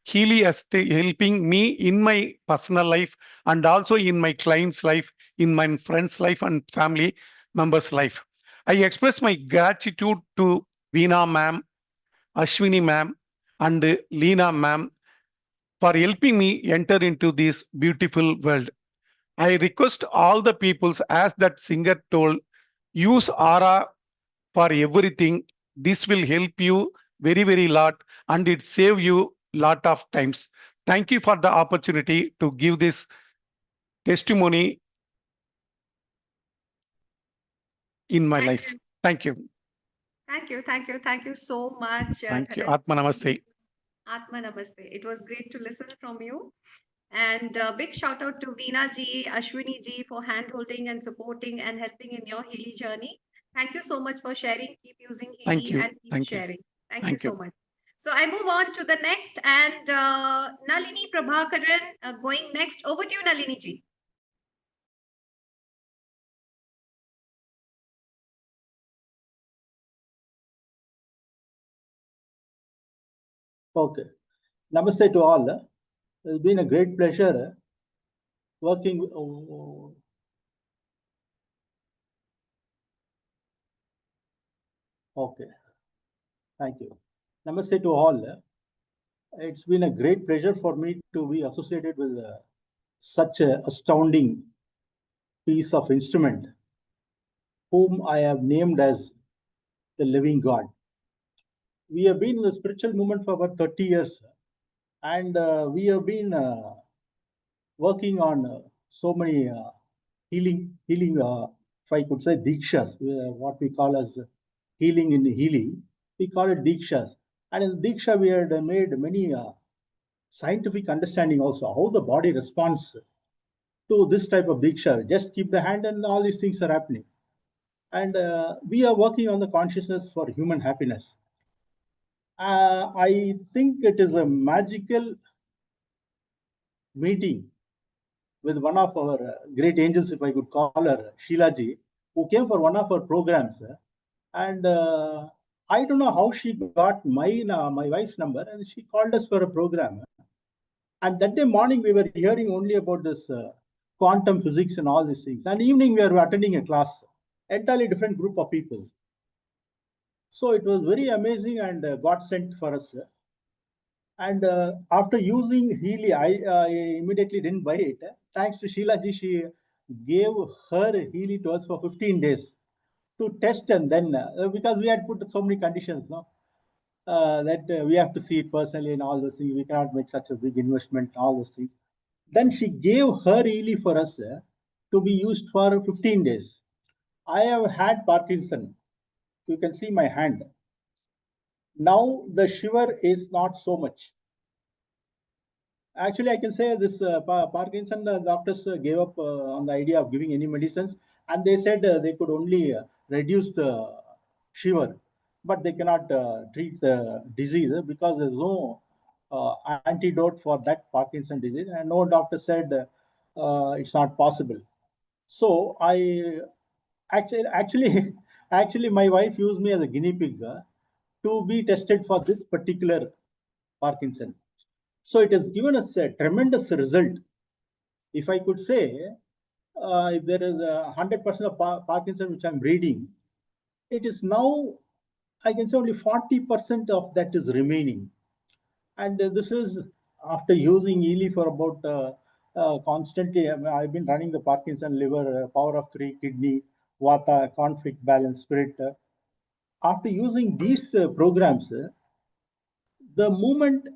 Healy is helping me in my personal life and also in my client's life, in my friend's life and family members' life. I express my gratitude to Veena ma'am, Ashwini ma'am, and Leena ma'am for helping me enter into this beautiful world. I request all the peoples, as that singer told, use aura for everything. This will help you very, very lot, and it save you lot of times. Thank you for the opportunity to give this testimony in my life. Thank you. Thank you. Thank you so much. Thank you. Dhananjay. Atma Namaste. Atma Namaste. It was great to listen from you. And big shout out to Veena ji, Ashwini ji for hand holding and supporting and helping in your Healy journey. Thank you so much for sharing. Keep using Thank Healy you. and keep Thank you. sharing. Thank you Thank so you. much. So I move on to the next, and Nalini Prabhakaran going next. Over to you, Nalini ji. Okay. Namaste to all. It's been a great pleasure working. Okay. Thank you. Namaste to all. It's been a great pleasure for me to be associated with such an astounding piece of instrument, whom I have named as the living God. We have been in the spiritual movement for about 30 years, and we have been working on so many healing, if I could say, dikshas, what we call as healing in Healy. We call it dikshas. And in diksha, we had made many scientific understanding also, how the body responds to this type of diksha. Just keep the hand and all these things are happening. And we are working on the consciousness for human happiness. I think it is a magical meeting with one of our great angels, if I could call her, Sheila ji, who came for one of our programs. And I don't know how she got my wife's number, and she called us for a program. And that day morning, we were hearing only about this quantum physics and all these things. And evening, we were attending a class, entirely different group of people. So it was very amazing and God sent for us. And after using Healy, I immediately didn't buy it. Thanks to Sheila ji, she gave her Healy to us for 15 days to test, and then because we had put so many conditions, no, that we have to see it personally and all those things. We cannot make such a big investment, all those things. Then she gave her Healy for us to be used for 15 days. I have had Parkinson. You can see my hand. Now the shiver is not so much. Actually, I can say this Parkinson, the doctors gave up on the idea of giving any medicines, and they said they could only reduce the shiver, but they cannot treat the disease because there's no antidote for that Parkinson disease, and no doctor said it's not possible. So I actually my wife used me as a guinea pig to be tested for this particular Parkinson. So it has given us a tremendous result. If I could say, if there is 100% of Parkinson which I'm reading, it is now, I can say only 40% of that is remaining. And this is after using Healy for about constantly. I've been running the Parkinson liver, power of 3, kidney, Vata, conflict, balance, spirit. After using these programs, the movement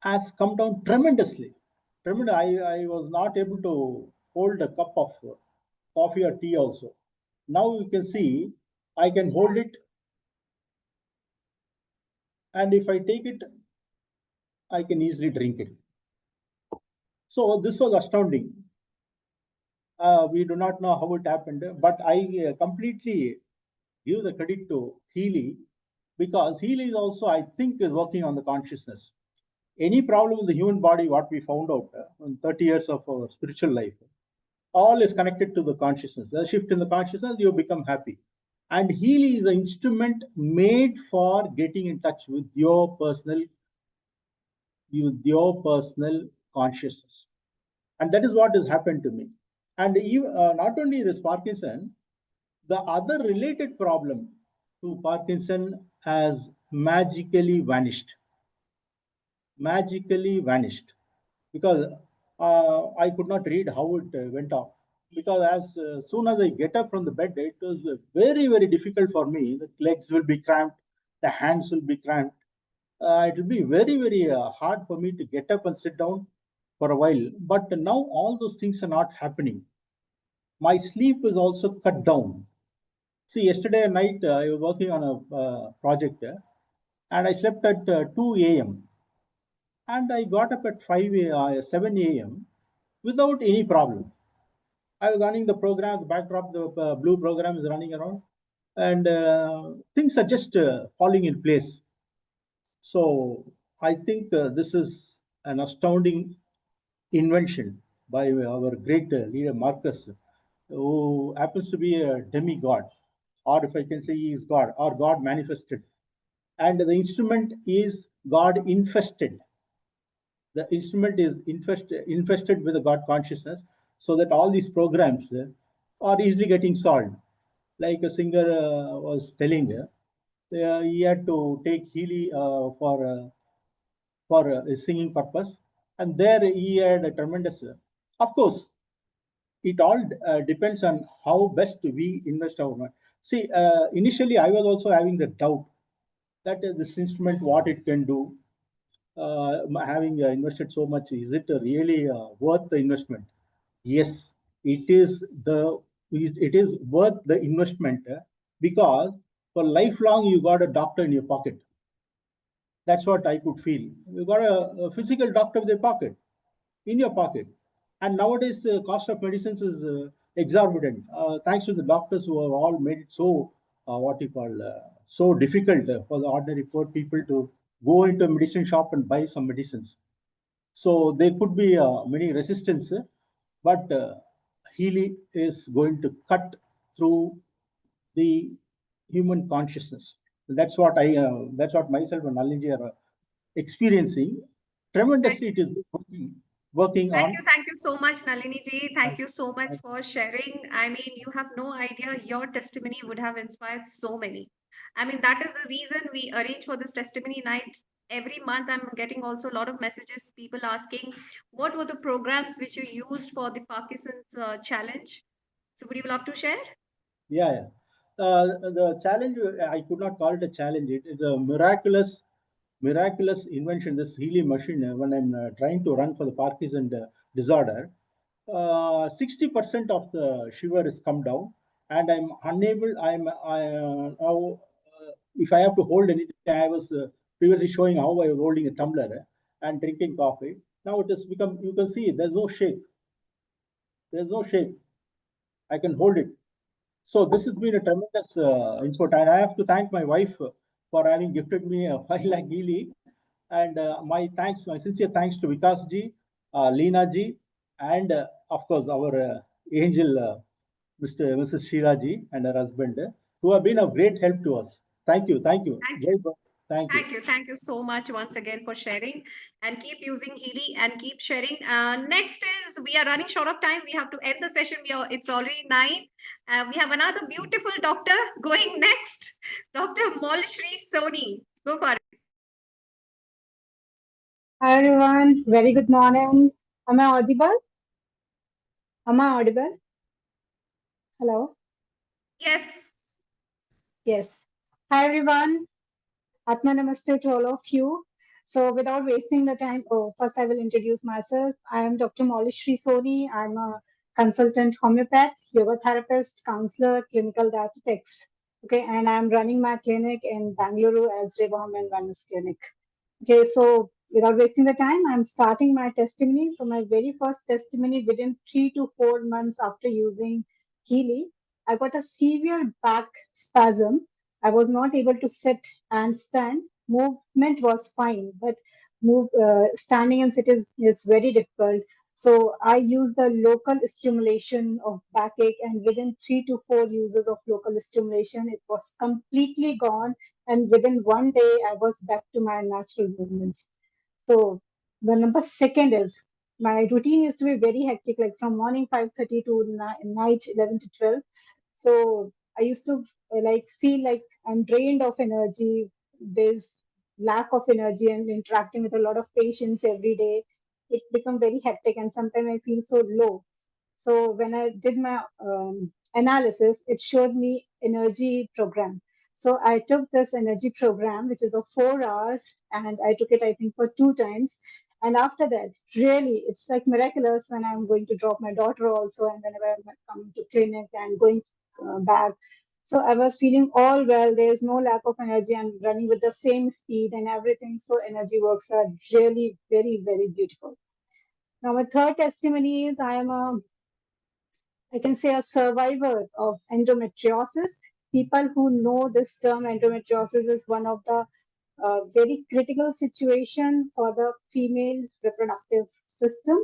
has come down tremendously. Tremendous. I was not able to hold a cup of coffee or tea also. Now you can see I can hold it, and if I take it, I can easily drink it. So this was astounding. We do not know how it happened, but I completely give the credit to Healy, because Healy is also, I think, is working on the consciousness. Any problem in the human body, what we found out in 30 years of our spiritual life, all is connected to the consciousness. A shift in the consciousness, you become happy. And Healy is an instrument made for getting in touch with your personal consciousness. And that is what has happened to me. And even, not only this Parkinson, the other related problem to Parkinson has magically vanished. Magically vanished. Because I could not read how it went off. Because as soon as I get up from the bed, it was very, very difficult for me. The legs will be cramped, the hands will be cramped. It will be very, very hard for me to get up and sit down for a while. But now all those things are not happening. My sleep is also cut down. See, yesterday night I was working on a project and I slept at 2 a.m. and I got up at 7 a.m. without any problem. I was running the program, the backdrop, the blue program is running around, and things are just falling in place. So I think this is an astounding invention by our great leader Marcus, who happens to be a demigod, or if I can say he is God, or God manifested. And the instrument is God infested. The instrument is infested with the God consciousness, so that all these programs are easily getting solved. Like a singer was telling, he had to take Healy for a singing purpose, and there he had a tremendous. Of course, it all depends on how best we invest our money. See, initially I was also having the doubt that this instrument, what it can do. Having invested so much, is it really worth the investment? Yes, it is worth the investment because for lifelong you got a doctor in your pocket. That's what I could feel. You got a physical doctor with a pocket, in your pocket. And nowadays, the cost of medicines is exorbitant. Thanks to the doctors who have all made it so, so difficult for the ordinary poor people to go into a medicine shop and buy some medicines. So there could be many resistance, but Healy is going to cut through the human consciousness. That's what myself and Nalinji are experiencing tremendously. It is working on. Thank you so much, Nalini ji. Thank you so much for sharing. I mean, you have no idea, your testimony would have inspired so many. I mean, that is the reason we arrange for this testimony night. Every month, I'm getting also a lot of messages, people asking, what were the programs which you used for the Parkinson's challenge? So would you love to share? Yeah. The challenge, I could not call it a challenge. It is a miraculous invention, this Healy machine. When I'm trying to run for the Parkinson disorder, 60% of the shiver is come down, and I'm unable. Now, if I have to hold anything, I was previously showing how I was holding a tumbler and drinking coffee. Now it has become. You can see there's no shake. There's no shake. I can hold it. So this has been a tremendous input, and I have to thank my wife for having gifted me a file like Healy. And my sincere thanks to Vikas ji, Leena ji, and of course our angel, Mrs. Sheila ji and her husband, who have been of great help to us. Thank you. Thank you. Thank you so much once again for sharing, and keep using Healy and keep sharing. Next is, we are running short of time. We have to end the session. It's already 9. We have another beautiful doctor going next, Dr. Molshri Soni. Go for it. Hi everyone, very good morning. Am I audible? Hello? Yes. Yes. Hi everyone. Atma Namaste to all of you. So without wasting the time, first I will introduce myself. I am Dr. Mollishri Soni. I'm a consultant homeopath, yoga therapist, counselor, clinical dietetics. Okay, and I'm running my clinic in Bangalore as Home and Wellness Clinic. Okay, so without wasting the time, I'm starting my testimony. So my very first testimony within 3 to 4 months after using Healy, I got a severe back spasm. I was not able to sit and stand. Movement was fine, but standing and sit is very difficult. So I use the local stimulation of backache, and within 3 to 4 uses of local stimulation, it was completely gone, and within one day I was back to my natural movements. So the number second is my routine used to be very hectic, like from morning 5:30 to night 11 to 12. So I used to like feel like I'm drained of energy. There's lack of energy, and interacting with a lot of patients every day, it become very hectic, and sometimes I feel so low. So when I did my analysis, it showed me energy program. So I took this energy program, which is of 4 hours, and I took it, I think, for 2 times. And after that, really, it's like miraculous when I'm going to drop my daughter also, and whenever I'm coming to clinic and going back. So I was feeling all well. There's no lack of energy. I'm running with the same speed and everything. So energy works are really very, very beautiful. Now, my third testimony is I can say a survivor of endometriosis. People who know this term endometriosis is one of the very critical situation for the female reproductive system.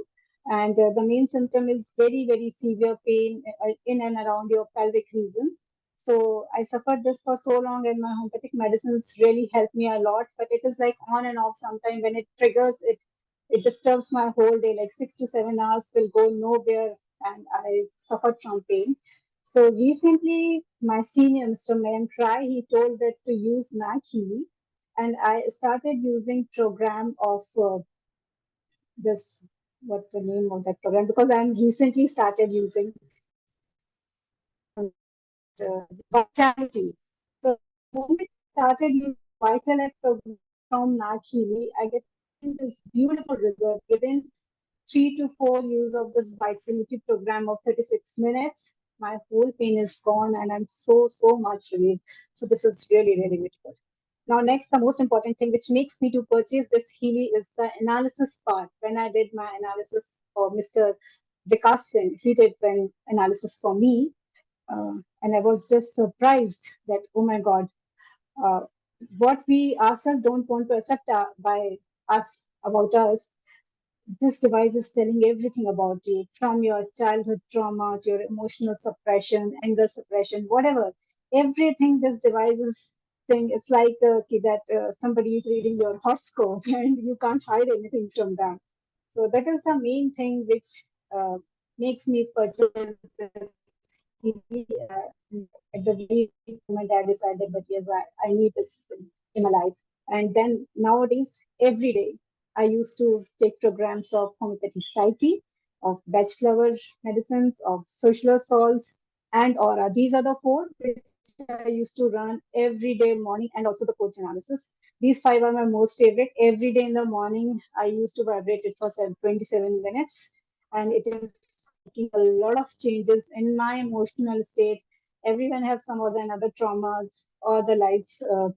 And the main symptom is very, very severe pain in and around your pelvic region. So I suffered this for so long, and my homeopathic medicines really helped me a lot. But it is like on and off. Sometimes when it triggers, it disturbs my whole day. Like 6 to 7 hours will go nowhere, and I suffered from pain. So recently, my senior, Mr. Mayan Try, he told that to use Mac Healy, and I started using program of this, what the name of that program, because I'm recently started using Vitality. So the moment I started using Vitality program from Nakili, I get this beautiful result within 3 to 4 use of this Vitality program of 36 minutes. My whole pain is gone, and I'm so much relieved. So this is really, really beautiful. Now, next, the most important thing which makes me to purchase this Healy is the analysis part. When I did my analysis for Mr. Vikas Singh, he did an analysis for me. And I was just surprised that, oh my God, uh, what we ourselves don't want to accept by us about us, this device is telling everything about you, from your childhood trauma to your emotional suppression, anger suppression, whatever. Everything this device is saying, it's like that somebody is reading your horoscope and you can't hide anything from them. So that is the main thing which makes me purchase this TV. At the very moment, I decided that yes, I need this in my life. And then nowadays, every day, I used to take programs of homeopathy psyche, of batch flower medicines, of social salts, and aura. These are the four which I used to run every day morning, and also the coach analysis. These five are my most favorite. Every day in the morning, I used to vibrate it for 27 minutes, and it is making a lot of changes in my emotional state. Everyone have some or the another traumas or the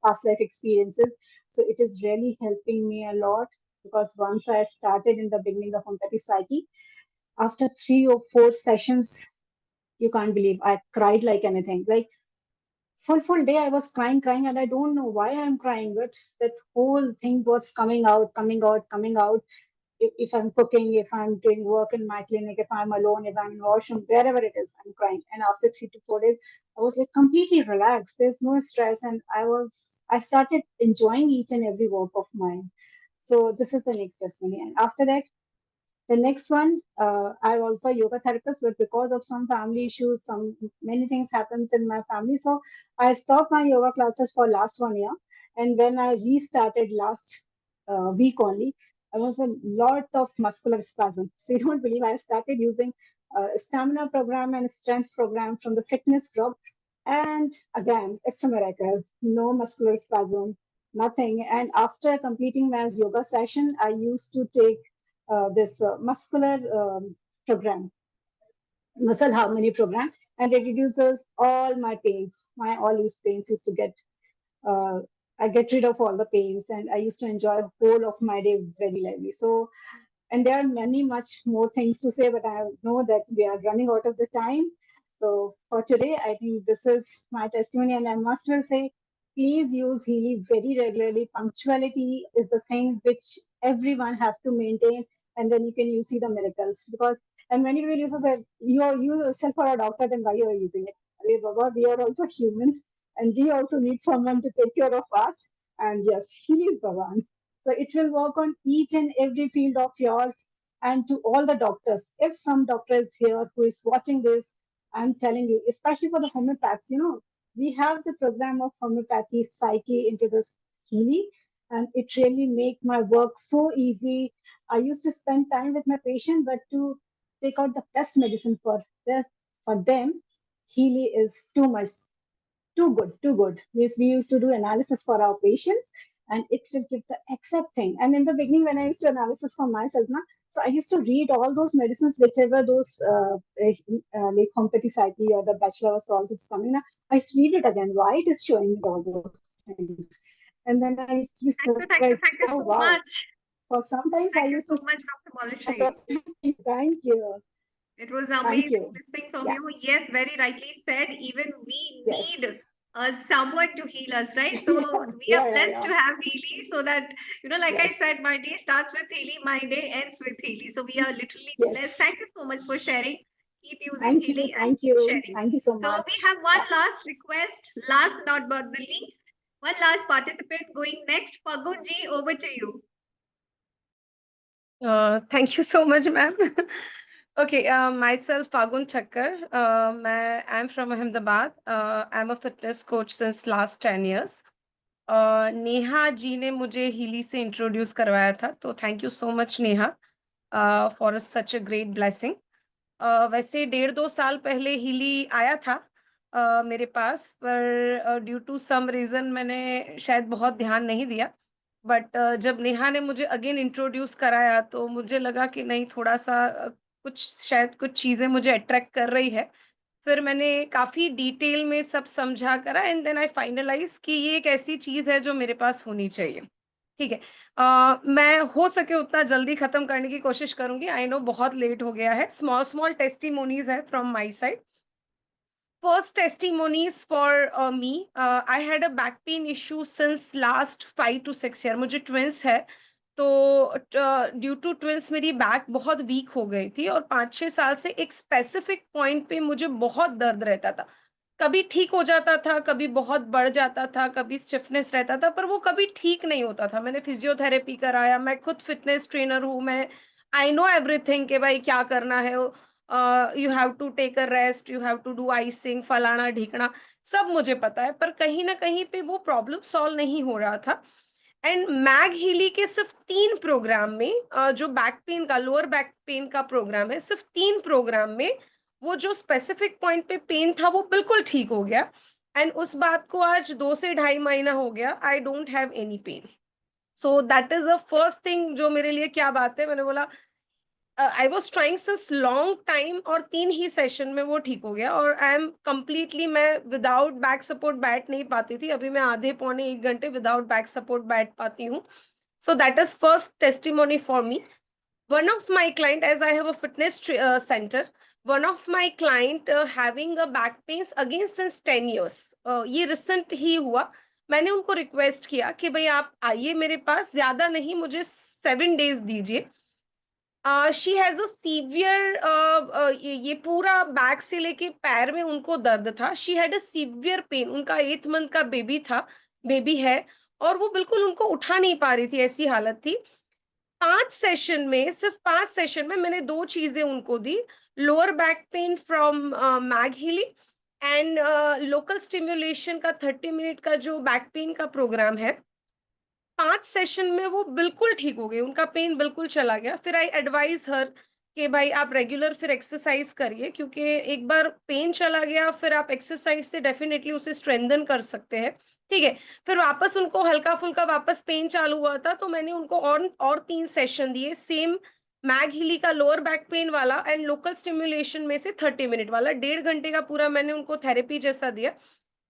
past life experiences. So it is really helping me a lot, because once I started in the beginning of homeopathy psyche, after 3 or 4 sessions, you can't believe I cried like anything. Like full day I was crying, and I don't know why I'm crying, but that whole thing was coming out. If I'm cooking, if I'm doing work in my clinic, if I'm alone, if I'm in washroom, wherever it is, I'm crying. And after 3 to 4 days, I was like completely relaxed. There's no stress, and I started enjoying each and every work of mine. So this is the next testimony. And after that, the next one, I'm also a yoga therapist, but because of some family issues, some many things happens in my family. So I stopped my yoga classes for last 1 year. And when I restarted last week only, I was a lot of muscular spasm. So you don't believe I started using stamina program and strength program from the fitness group. And again, it's a miracle. No muscular spasm, nothing. And after completing my yoga session, I used to take this muscular program, muscle harmony program, and it reduces all my pains. My all used pains used to get, uh, I get rid of all the pains, and I used to enjoy whole of my day very lively. So, and there are many much more things to say, but I know that we are running out of the time. So for today, I think this is my testimony, and I must well say, please use Healy very regularly. Punctuality is the thing which everyone have to maintain, and then you see the miracles. Because and many people use that you yourself are a doctor, then why you are using it? Arey Baba, we are also humans, and we also need someone to take care of us. And yes, Healy is the one. So it will work on each and every field of yours. And to all the doctors, if some doctor is here who is watching this, I'm telling you, especially for the homeopaths, we have the program of homeopathy psyche into this Healy, and it really make my work so easy. I used to spend time with my patient, but to take out the best medicine for them, Healy is too much, too good, too good. We used to do analysis for our patients, and it will give the exact thing. And in the beginning, when I used to analysis for myself, so I used to read all those medicines, whichever those like homeopathy psyche or the Bachelor of Salts is coming. I used to read it again. Why it is showing me all those things? And then I used to be surprised. Thank you Oh so wow! much. For sometimes I Thank you used so to. much, Dr. Malashri. Thank you. It was Thank amazing you. listening from Yeah. you. Yes, very rightly said. Even we Yes. need someone to heal us, right? So we are blessed to have Healy, so that, like I Yes. said, my day starts with Healy, my day ends with Healy. So we are literally Yes. blessed. Thank you so much for sharing. Keep using Thank you. Healy and Thank keep you. sharing. Thank you so So much. we have one Yeah. last request, last not but the least, one last participant going next. Pagunji, over to you. Thank you so much, ma'am. Okay, myself, Fagun Thakkar. I'm from Ahmedabad. I'm a fitness coach since last 10 years. Neha ji ने मुझे Healy से introduce करवाया था, तो thank you so much Neha for such a great blessing. वैसे 1.5-2 साल पहले Healy आया था मेरे पास, पर ड्यू टू सम रीज़न मैंने शायद बहुत ध्यान नहीं दिया. बट जब नेहा ने मुझे अगेन इंट्रोड्यूस कराया, तो मुझे लगा कि नहीं, थोड़ा सा कुछ चीज़ें मुझे अट्रैक्ट कर रही है. फिर मैंने काफ़ी डिटेल में सब समझा करा, एंड देन आई फाइनलाइज कि ये एक ऐसी चीज़ है जो मेरे पास होनी चाहिए. ठीक है. मैं हो सके उतना जल्दी ख़त्म करने की कोशिश करूँगी. आई नो बहुत लेट हो गया है. स्मॉल टेस्टिमोनीज़ है from my side. First testimonies for me. I had a back pain issue since last 5 to 6 year. मुझे ट्विंस है, तो ड्यू टू ट्विंस मेरी बैक बहुत वीक हो गई थी, और 5-6 साल से एक स्पेसिफिक पॉइंट पे मुझे बहुत दर्द रहता था. कभी ठीक हो जाता था, कभी बहुत बढ़ जाता था, कभी स्टिफनेस रहता था, पर वो कभी ठीक नहीं होता था. मैंने फिजियोथेरेपी कराया, मैं खुद फिटनेस ट्रेनर हूँ, मैं आई नो एवरीथिंग कि भाई क्या करना है. You have to take a rest, you have to do icing, फलाना ढीकना, सब मुझे पता है, पर कहीं ना कहीं पे वो प्रॉब्लम सॉल्व नहीं हो रहा था. एंड मैग हीली के सिर्फ 3 प्रोग्राम में, जो बैक पेन का, लोअर बैक पेन का प्रोग्राम है, सिर्फ 3 प्रोग्राम में वो जो स्पेसिफिक पॉइंट पे पेन था वो बिल्कुल ठीक हो गया. एंड उस बात को आज 2 से 2.5 महीना हो गया. I don't have any pain. So that is the first thing जो मेरे लिए क्या बात है. मैंने बोला I was trying since long time, और 3 ही सेशन में वो ठीक हो गया. और आई एम कम्प्लीटली, मैं विदाउट बैक सपोर्ट बैठ नहीं पाती थी. अभी मैं आधे पौने 1 घंटे विदाउट बैक सपोर्ट बैठ पाती हूँ. So that is first testimony for me. One of my client, as I have a fitness center, one of my client having a back pains again since 10 years. ये recent ही हुआ. मैंने उनको request किया कि भाई आप आइए मेरे पास, ज्यादा नहीं, मुझे 7 days दीजिए. शी हैज अ सीवियर, ये पूरा बैक से लेके पैर में उनको दर्द था. She had a severe pain. उनका 8th मंथ का बेबी है, और वो बिल्कुल उनको उठा नहीं पा रही थी, ऐसी हालत थी. सिर्फ 5 सेशन में मैंने 2 चीजें उनको दी. लोअर बैक पेन फ्रॉम मैग हीली, एंड लोकल स्टिम्युलेशन का 30 मिनट का जो बैक पेन का प्रोग्राम है. 5 सेशन में वो बिल्कुल ठीक हो गए, उनका पेन बिल्कुल चला गया. फिर आई एडवाइज हर कि भाई आप रेगुलर फिर एक्सरसाइज करिए, क्योंकि एक बार पेन चला गया, फिर आप एक्सरसाइज से डेफिनेटली उसे स्ट्रेंथन कर सकते हैं. ठीक है। फिर वापस उनको हल्का फुल्का वापस पेन चालू हुआ था, तो मैंने उनको और 3 सेशन दिए, सेम मैग हिली का लोअर बैक पेन वाला एंड लोकल स्टिमुलेशन में से 30 मिनट वाला, 1.5 घंटे का पूरा मैंने उनको थेरेपी जैसा दिया।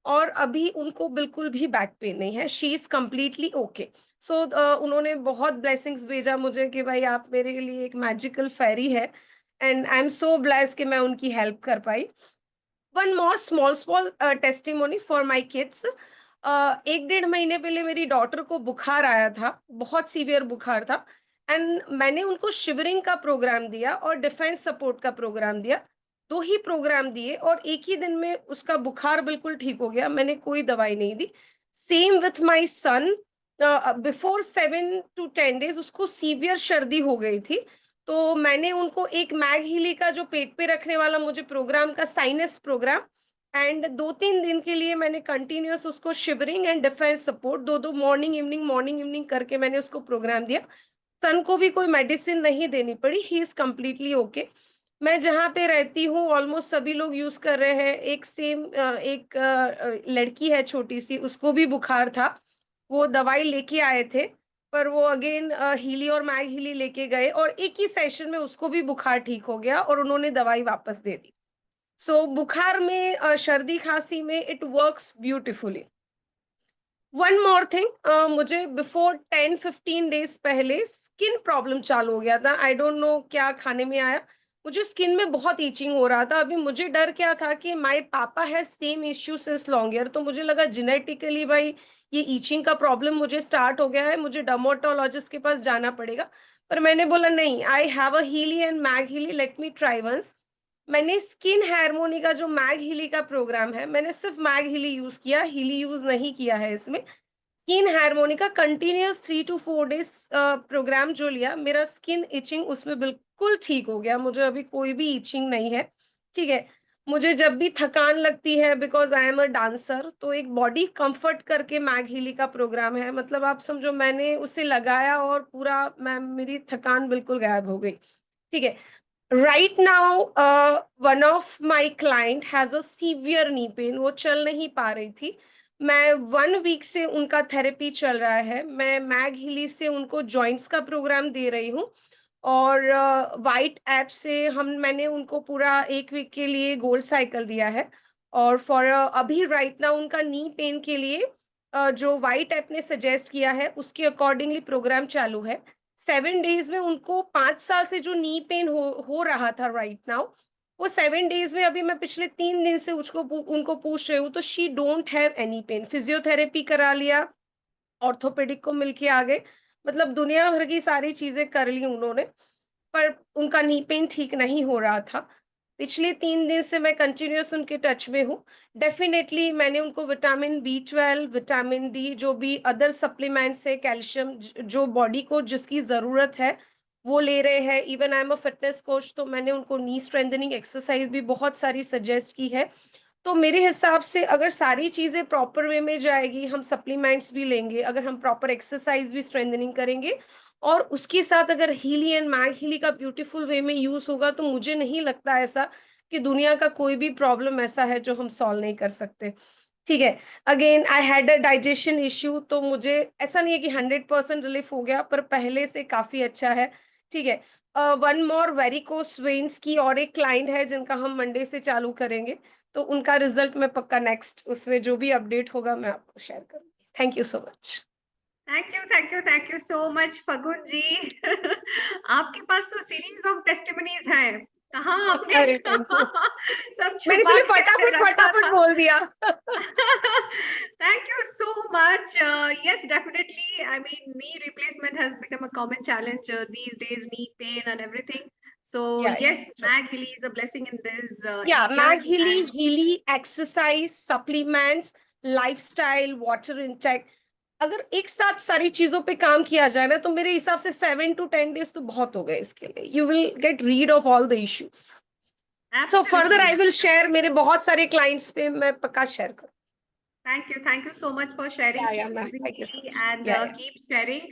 और अभी उनको बिल्कुल भी बैक पेन नहीं है, शी इज कम्प्लीटली ओके। सो उन्होंने बहुत ब्लेसिंग्स भेजा मुझे कि भाई आप मेरे लिए एक मैजिकल फेरी है, and I am so blessed कि मैं उनकी हेल्प कर पाई। One more small testimony for my kids. 1-1.5 महीने पहले मेरी डॉटर को बुखार आया था, बहुत सीवियर बुखार था, एंड मैंने उनको शिवरिंग का प्रोग्राम दिया और डिफेंस सपोर्ट का प्रोग्राम दिया। 2 ही प्रोग्राम दिए और एक ही दिन में उसका बुखार बिल्कुल ठीक हो गया, मैंने कोई दवाई नहीं दी। Same with my son, before 7 to 10 days उसको सीवियर सर्दी हो गई थी, तो मैंने उनको एक मैग हीली का जो पेट पे रखने वाला मुझे प्रोग्राम का साइनस प्रोग्राम, एंड 2-3 दिन के लिए मैंने कंटिन्यूअस उसको shivering and defence support 2-2 morning evening करके मैंने उसको प्रोग्राम दिया। सन को भी कोई मेडिसिन नहीं देनी पड़ी, ही इज कम्प्लीटली ओके। मैं जहाँ पे रहती हूँ ऑलमोस्ट सभी लोग यूज कर रहे हैं। एक लड़की है छोटी सी, उसको भी बुखार था, वो दवाई लेके आए थे, पर वो अगेन हीली और मैग हीली लेके गए और एक ही सेशन में उसको भी बुखार ठीक हो गया और उन्होंने दवाई वापस दे दी। सो बुखार में, सर्दी खांसी में it works beautifully. One more thing, मुझे बिफोर 10-15 days पहले स्किन प्रॉब्लम चालू हो गया था, आई डोंट नो क्या खाने में आया, मुझे स्किन में बहुत ईचिंग हो रहा था। अभी मुझे डर क्या था कि माय पापा है same issue since long year, तो मुझे लगा जेनेटिकली भाई ये ईचिंग का प्रॉब्लम मुझे स्टार्ट हो गया है, मुझे डर्मेटोलॉजिस्ट के पास जाना पड़ेगा। पर मैंने बोला नहीं, I have a Healy and Mag Healy, let me try once. मैंने स्किन हार्मोनी का जो मैग हीली का प्रोग्राम है, मैंने सिर्फ मैग हीली यूज किया, हीली यूज नहीं किया है इसमें। स्किन हार्मोनी का कंटिन्यूअस 3 to 4 days प्रोग्राम जो लिया, मेरा स्किन इचिंग उसमें बिल्कुल ठीक हो गया, मुझे अभी कोई भी इचिंग नहीं है। ठीक है। मुझे जब भी थकान लगती है, because I am a dancer, तो एक बॉडी कंफर्ट करके मैग हीली का प्रोग्राम है, मतलब आप समझो मैंने उसे लगाया और पूरा मेरी थकान बिल्कुल गायब हो गई। ठीक है। Right now one of my client has a severe knee pain, वो चल नहीं पा रही थी। मैं 1 week से उनका थेरेपी चल रहा है, मैं मैग हिली से उनको जॉइंट्स का प्रोग्राम दे रही हूँ, और वाइट ऐप से मैंने उनको पूरा 1 week के लिए गोल्ड साइकिल दिया है। और फॉर अभी राइट नाउ उनका नी पेन के लिए जो वाइट ऐप ने सजेस्ट किया है उसके अकॉर्डिंगली प्रोग्राम चालू है। 7 days में उनको 5 साल से जो नी पेन हो रहा था राइट नाउ, वो 7 days में, अभी मैं पिछले 3 दिन से उनको पूछ रही हूँ, तो she don't have any pain. Physiotherapy करा लिया, ऑर्थोपेडिक को मिलके आ गए, मतलब दुनिया भर की सारी चीजें कर ली उन्होंने, पर उनका नी पेन ठीक नहीं हो रहा था। पिछले 3 दिन से मैं कंटिन्यूअस उनके टच में हूँ। डेफिनेटली मैंने उनको विटामिन B12, विटामिन डी, जो भी अदर सप्लीमेंट्स है, कैल्शियम, जो बॉडी को जिसकी ज़रूरत है वो ले रहे हैं। Even I am a fitness coach, तो मैंने उनको नी स्ट्रेंथनिंग एक्सरसाइज भी बहुत सारी सजेस्ट की है। तो मेरे हिसाब से अगर सारी चीज़ें प्रॉपर वे में जाएगी, हम सप्लीमेंट्स भी लेंगे, अगर हम प्रॉपर एक्सरसाइज भी स्ट्रेंथनिंग करेंगे, और उसके साथ अगर हीली एंड मैग हीली का ब्यूटीफुल वे में यूज होगा, तो मुझे नहीं लगता ऐसा कि दुनिया का कोई भी प्रॉब्लम ऐसा है जो हम सॉल्व नहीं कर सकते। ठीक है। Again I had a digestion issue, तो मुझे ऐसा नहीं है कि 100% रिलीफ हो गया, पर पहले से काफी अच्छा है। ठीक है। वन मोर वेरिकोस वेन्स की और एक क्लाइंट है जिनका हम मंडे से चालू करेंगे, तो उनका रिजल्ट मैं पक्का नेक्स्ट उसमें जो भी अपडेट होगा मैं आपको शेयर करूंगी। Thank you so much. Thank you so much फगुन जी। आपके पास तो सीरीज ऑफ टेस्टिमनीज हैं, कहाँ आपने अरे थैंक यू, सब मैंने छुपा इसलिए के रखा फटाफट था। बोल दिया। Thank you so much. Yes, definitely. I mean, knee replacement has become a common challenge these days, knee pain and everything. So yes, sure. Mag Healy is a blessing in this Yeah, Mag areas. Healy, And Healy exercise, supplements, lifestyle, water intake, अगर एक साथ सारी चीजों पे काम किया जाए ना, तो मेरे हिसाब से 7 to 10 days तो बहुत हो गए इसके लिए। You will get rid of all the issues. So further I will share, मेरे बहुत सारे क्लाइंट्स पे मैं पक्का शेयर करूँ। thank you so much for sharing. Yeah, Keep ma'am. using Thank you so Healy much. and Yeah. keep sharing.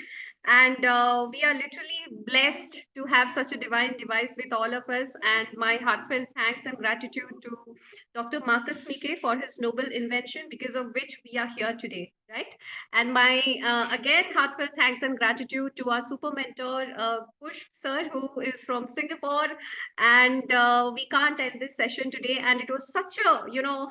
And we are literally blessed to have such a divine device with all of us. And my heartfelt thanks and gratitude to Dr. Marcus Mike for his noble invention, because of which we are here today, right? And my, again, heartfelt thanks and gratitude to our super mentor, Push sir, who is from Singapore. And we can't end this session today. And it was such a,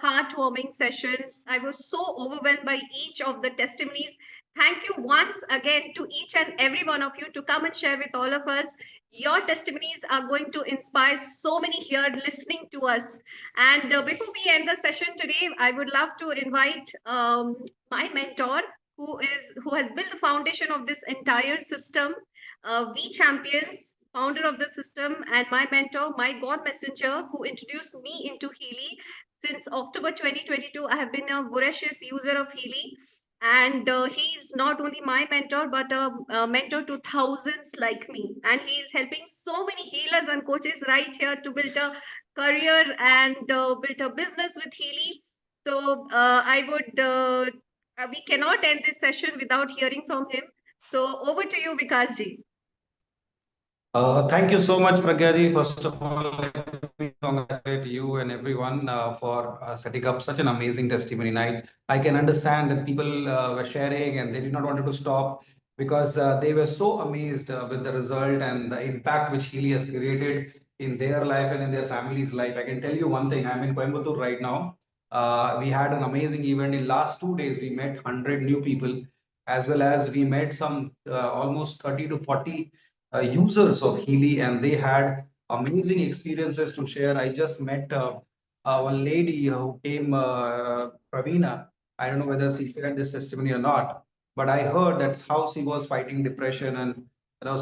heartwarming session. I was so overwhelmed by each of the testimonies. Thank you once again to each and every one of you to come and share with all of us. Your testimonies are going to inspire so many here listening to us. And before we end the session today, I would love to invite my mentor, who has built the foundation of this entire system, We Champions, founder of the system, and my mentor, my God Messenger, who introduced me into Healy. Since October 2022, I have been a voracious user of Healy. And he's not only my mentor, but a mentor to thousands like me. And he's helping so many healers and coaches right here to build a career and build a business with Healy. So we cannot end this session without hearing from him. So over to you, Vikas ji. Thank you so much, Pragya ji. First of all, let me congratulate you and everyone for setting up such an amazing testimony night. I can understand that people were sharing and they did not want to stop because they were so amazed with the result and the impact which Healy has created in their life and in their family's life. I can tell you one thing, I'm in Coimbatore right now. We had an amazing event. In last 2 days, we met 100 new people, as well as we met some almost 30 to 40 users of Healy, and they had amazing experiences to share. I just met one lady who came, Pravina. I don't know whether she shared this testimony or not, but I heard that's how she was fighting depression, and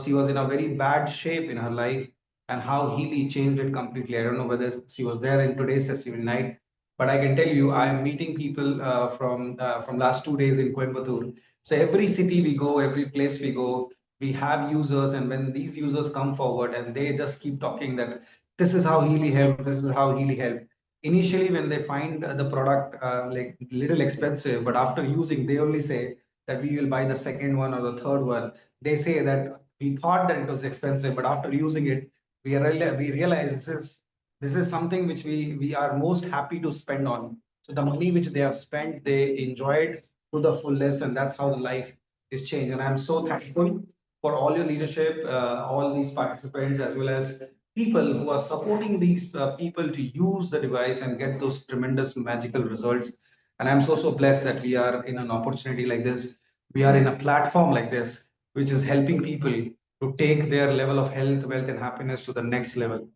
she was in a very bad shape in her life, and how Healy changed it completely. I don't know whether she was there in today's testimony night, but I can tell you, I am meeting people from last 2 days in Coimbatore. So every city we go, every place we go, we have users, and when these users come forward and they just keep talking that this is how Healy helped, this is how Healy helped. Initially, when they find the product like little expensive, but after using, they only say that we will buy the second one or the third one. They say that we thought that it was expensive, but after using it, we realize this is something which we are most happy to spend on. So the money which they have spent, they enjoyed to the fullest, and that's how the life is changed. And I'm so thankful for all your leadership, all these participants, as well as people who are supporting these people to use the device and get those tremendous magical results. And I'm so blessed that we are in an opportunity like this. We are in a platform like this, which is helping people to take their level of health, wealth, and happiness to the next level.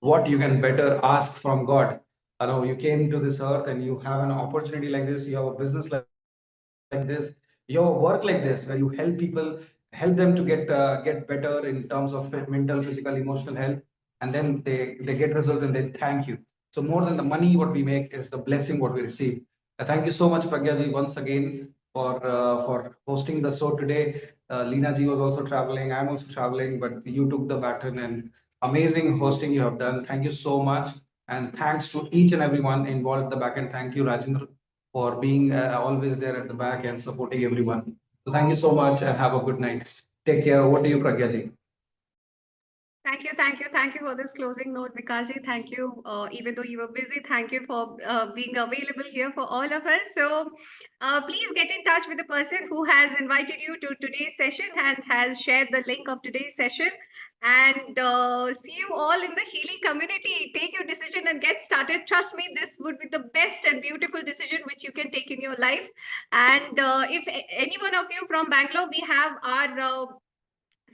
What you can better ask from God? I know you came to this earth and you have an opportunity like this, you have a business like this, your work like this, where you help people, help them to get better in terms of mental, physical, emotional health, and then they get results and they thank you. So more than the money what we make is the blessing what we receive. Thank you so much, Pragya ji, once again for hosting the show today. Leena ji was also traveling. I'm also traveling, but you took the baton and amazing hosting you have done. Thank you so much, and thanks to each and everyone involved at the back end. Thank you, Rajendra, for being always there at the back and supporting everyone. So thank you so much and have a good night. Take care. Over to you, Pragya ji. Thank you for this closing note, Vikaji. Thank you. Even though you were busy, thank you for being available here for all of us. So please get in touch with the person who has invited you to today's session and has shared the link of today's session. And see you all in the Healy community. Take your decision and get started. Trust me, this would be the best and beautiful decision which you can take in your life. And if any one of you from Bangalore, we have our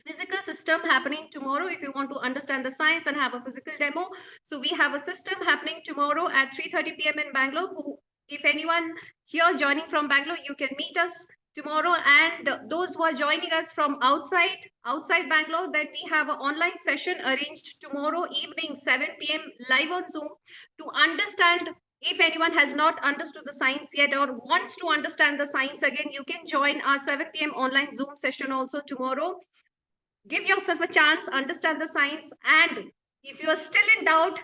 physical system happening tomorrow. If you want to understand the science and have a physical demo, so we have a system happening tomorrow at 3:30 p.m. in Bangalore. If anyone here joining from Bangalore, you can meet us tomorrow. And those who are joining us from outside Bangalore, then we have an online session arranged tomorrow evening 7 p.m. live on Zoom to understand. If anyone has not understood the science yet or wants to understand the science again, you can join our 7 p.m. online Zoom session also tomorrow. Give yourself a chance, understand the science, and if you are still in doubt,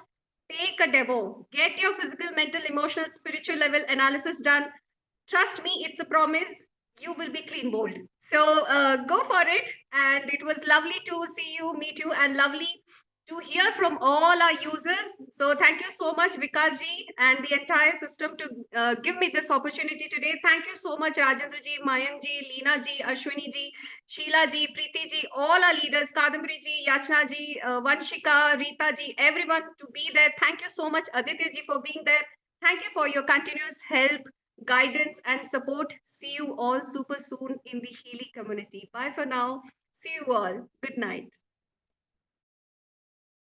take a demo. Get your physical, mental, emotional, spiritual level analysis done. Trust me, it's a promise. you will be clean bowled. So go for it. And it was lovely to see you, meet you, and lovely to hear from all our users. So thank you so much, Vikaji, and the entire system to give me this opportunity today. Thank you so much, Rajendra ji, Mayank ji, Leena ji, Ashwini ji, Sheila ji, Preeti ji, all our leaders, Kadambari ji, Yachna ji, Vanshika, Rita ji, everyone to be there. Thank you so much, Aditya ji, for being there. Thank you for your continuous help, guidance, and support. See you all super soon in the Healy community. Bye for now. See you all. Good night.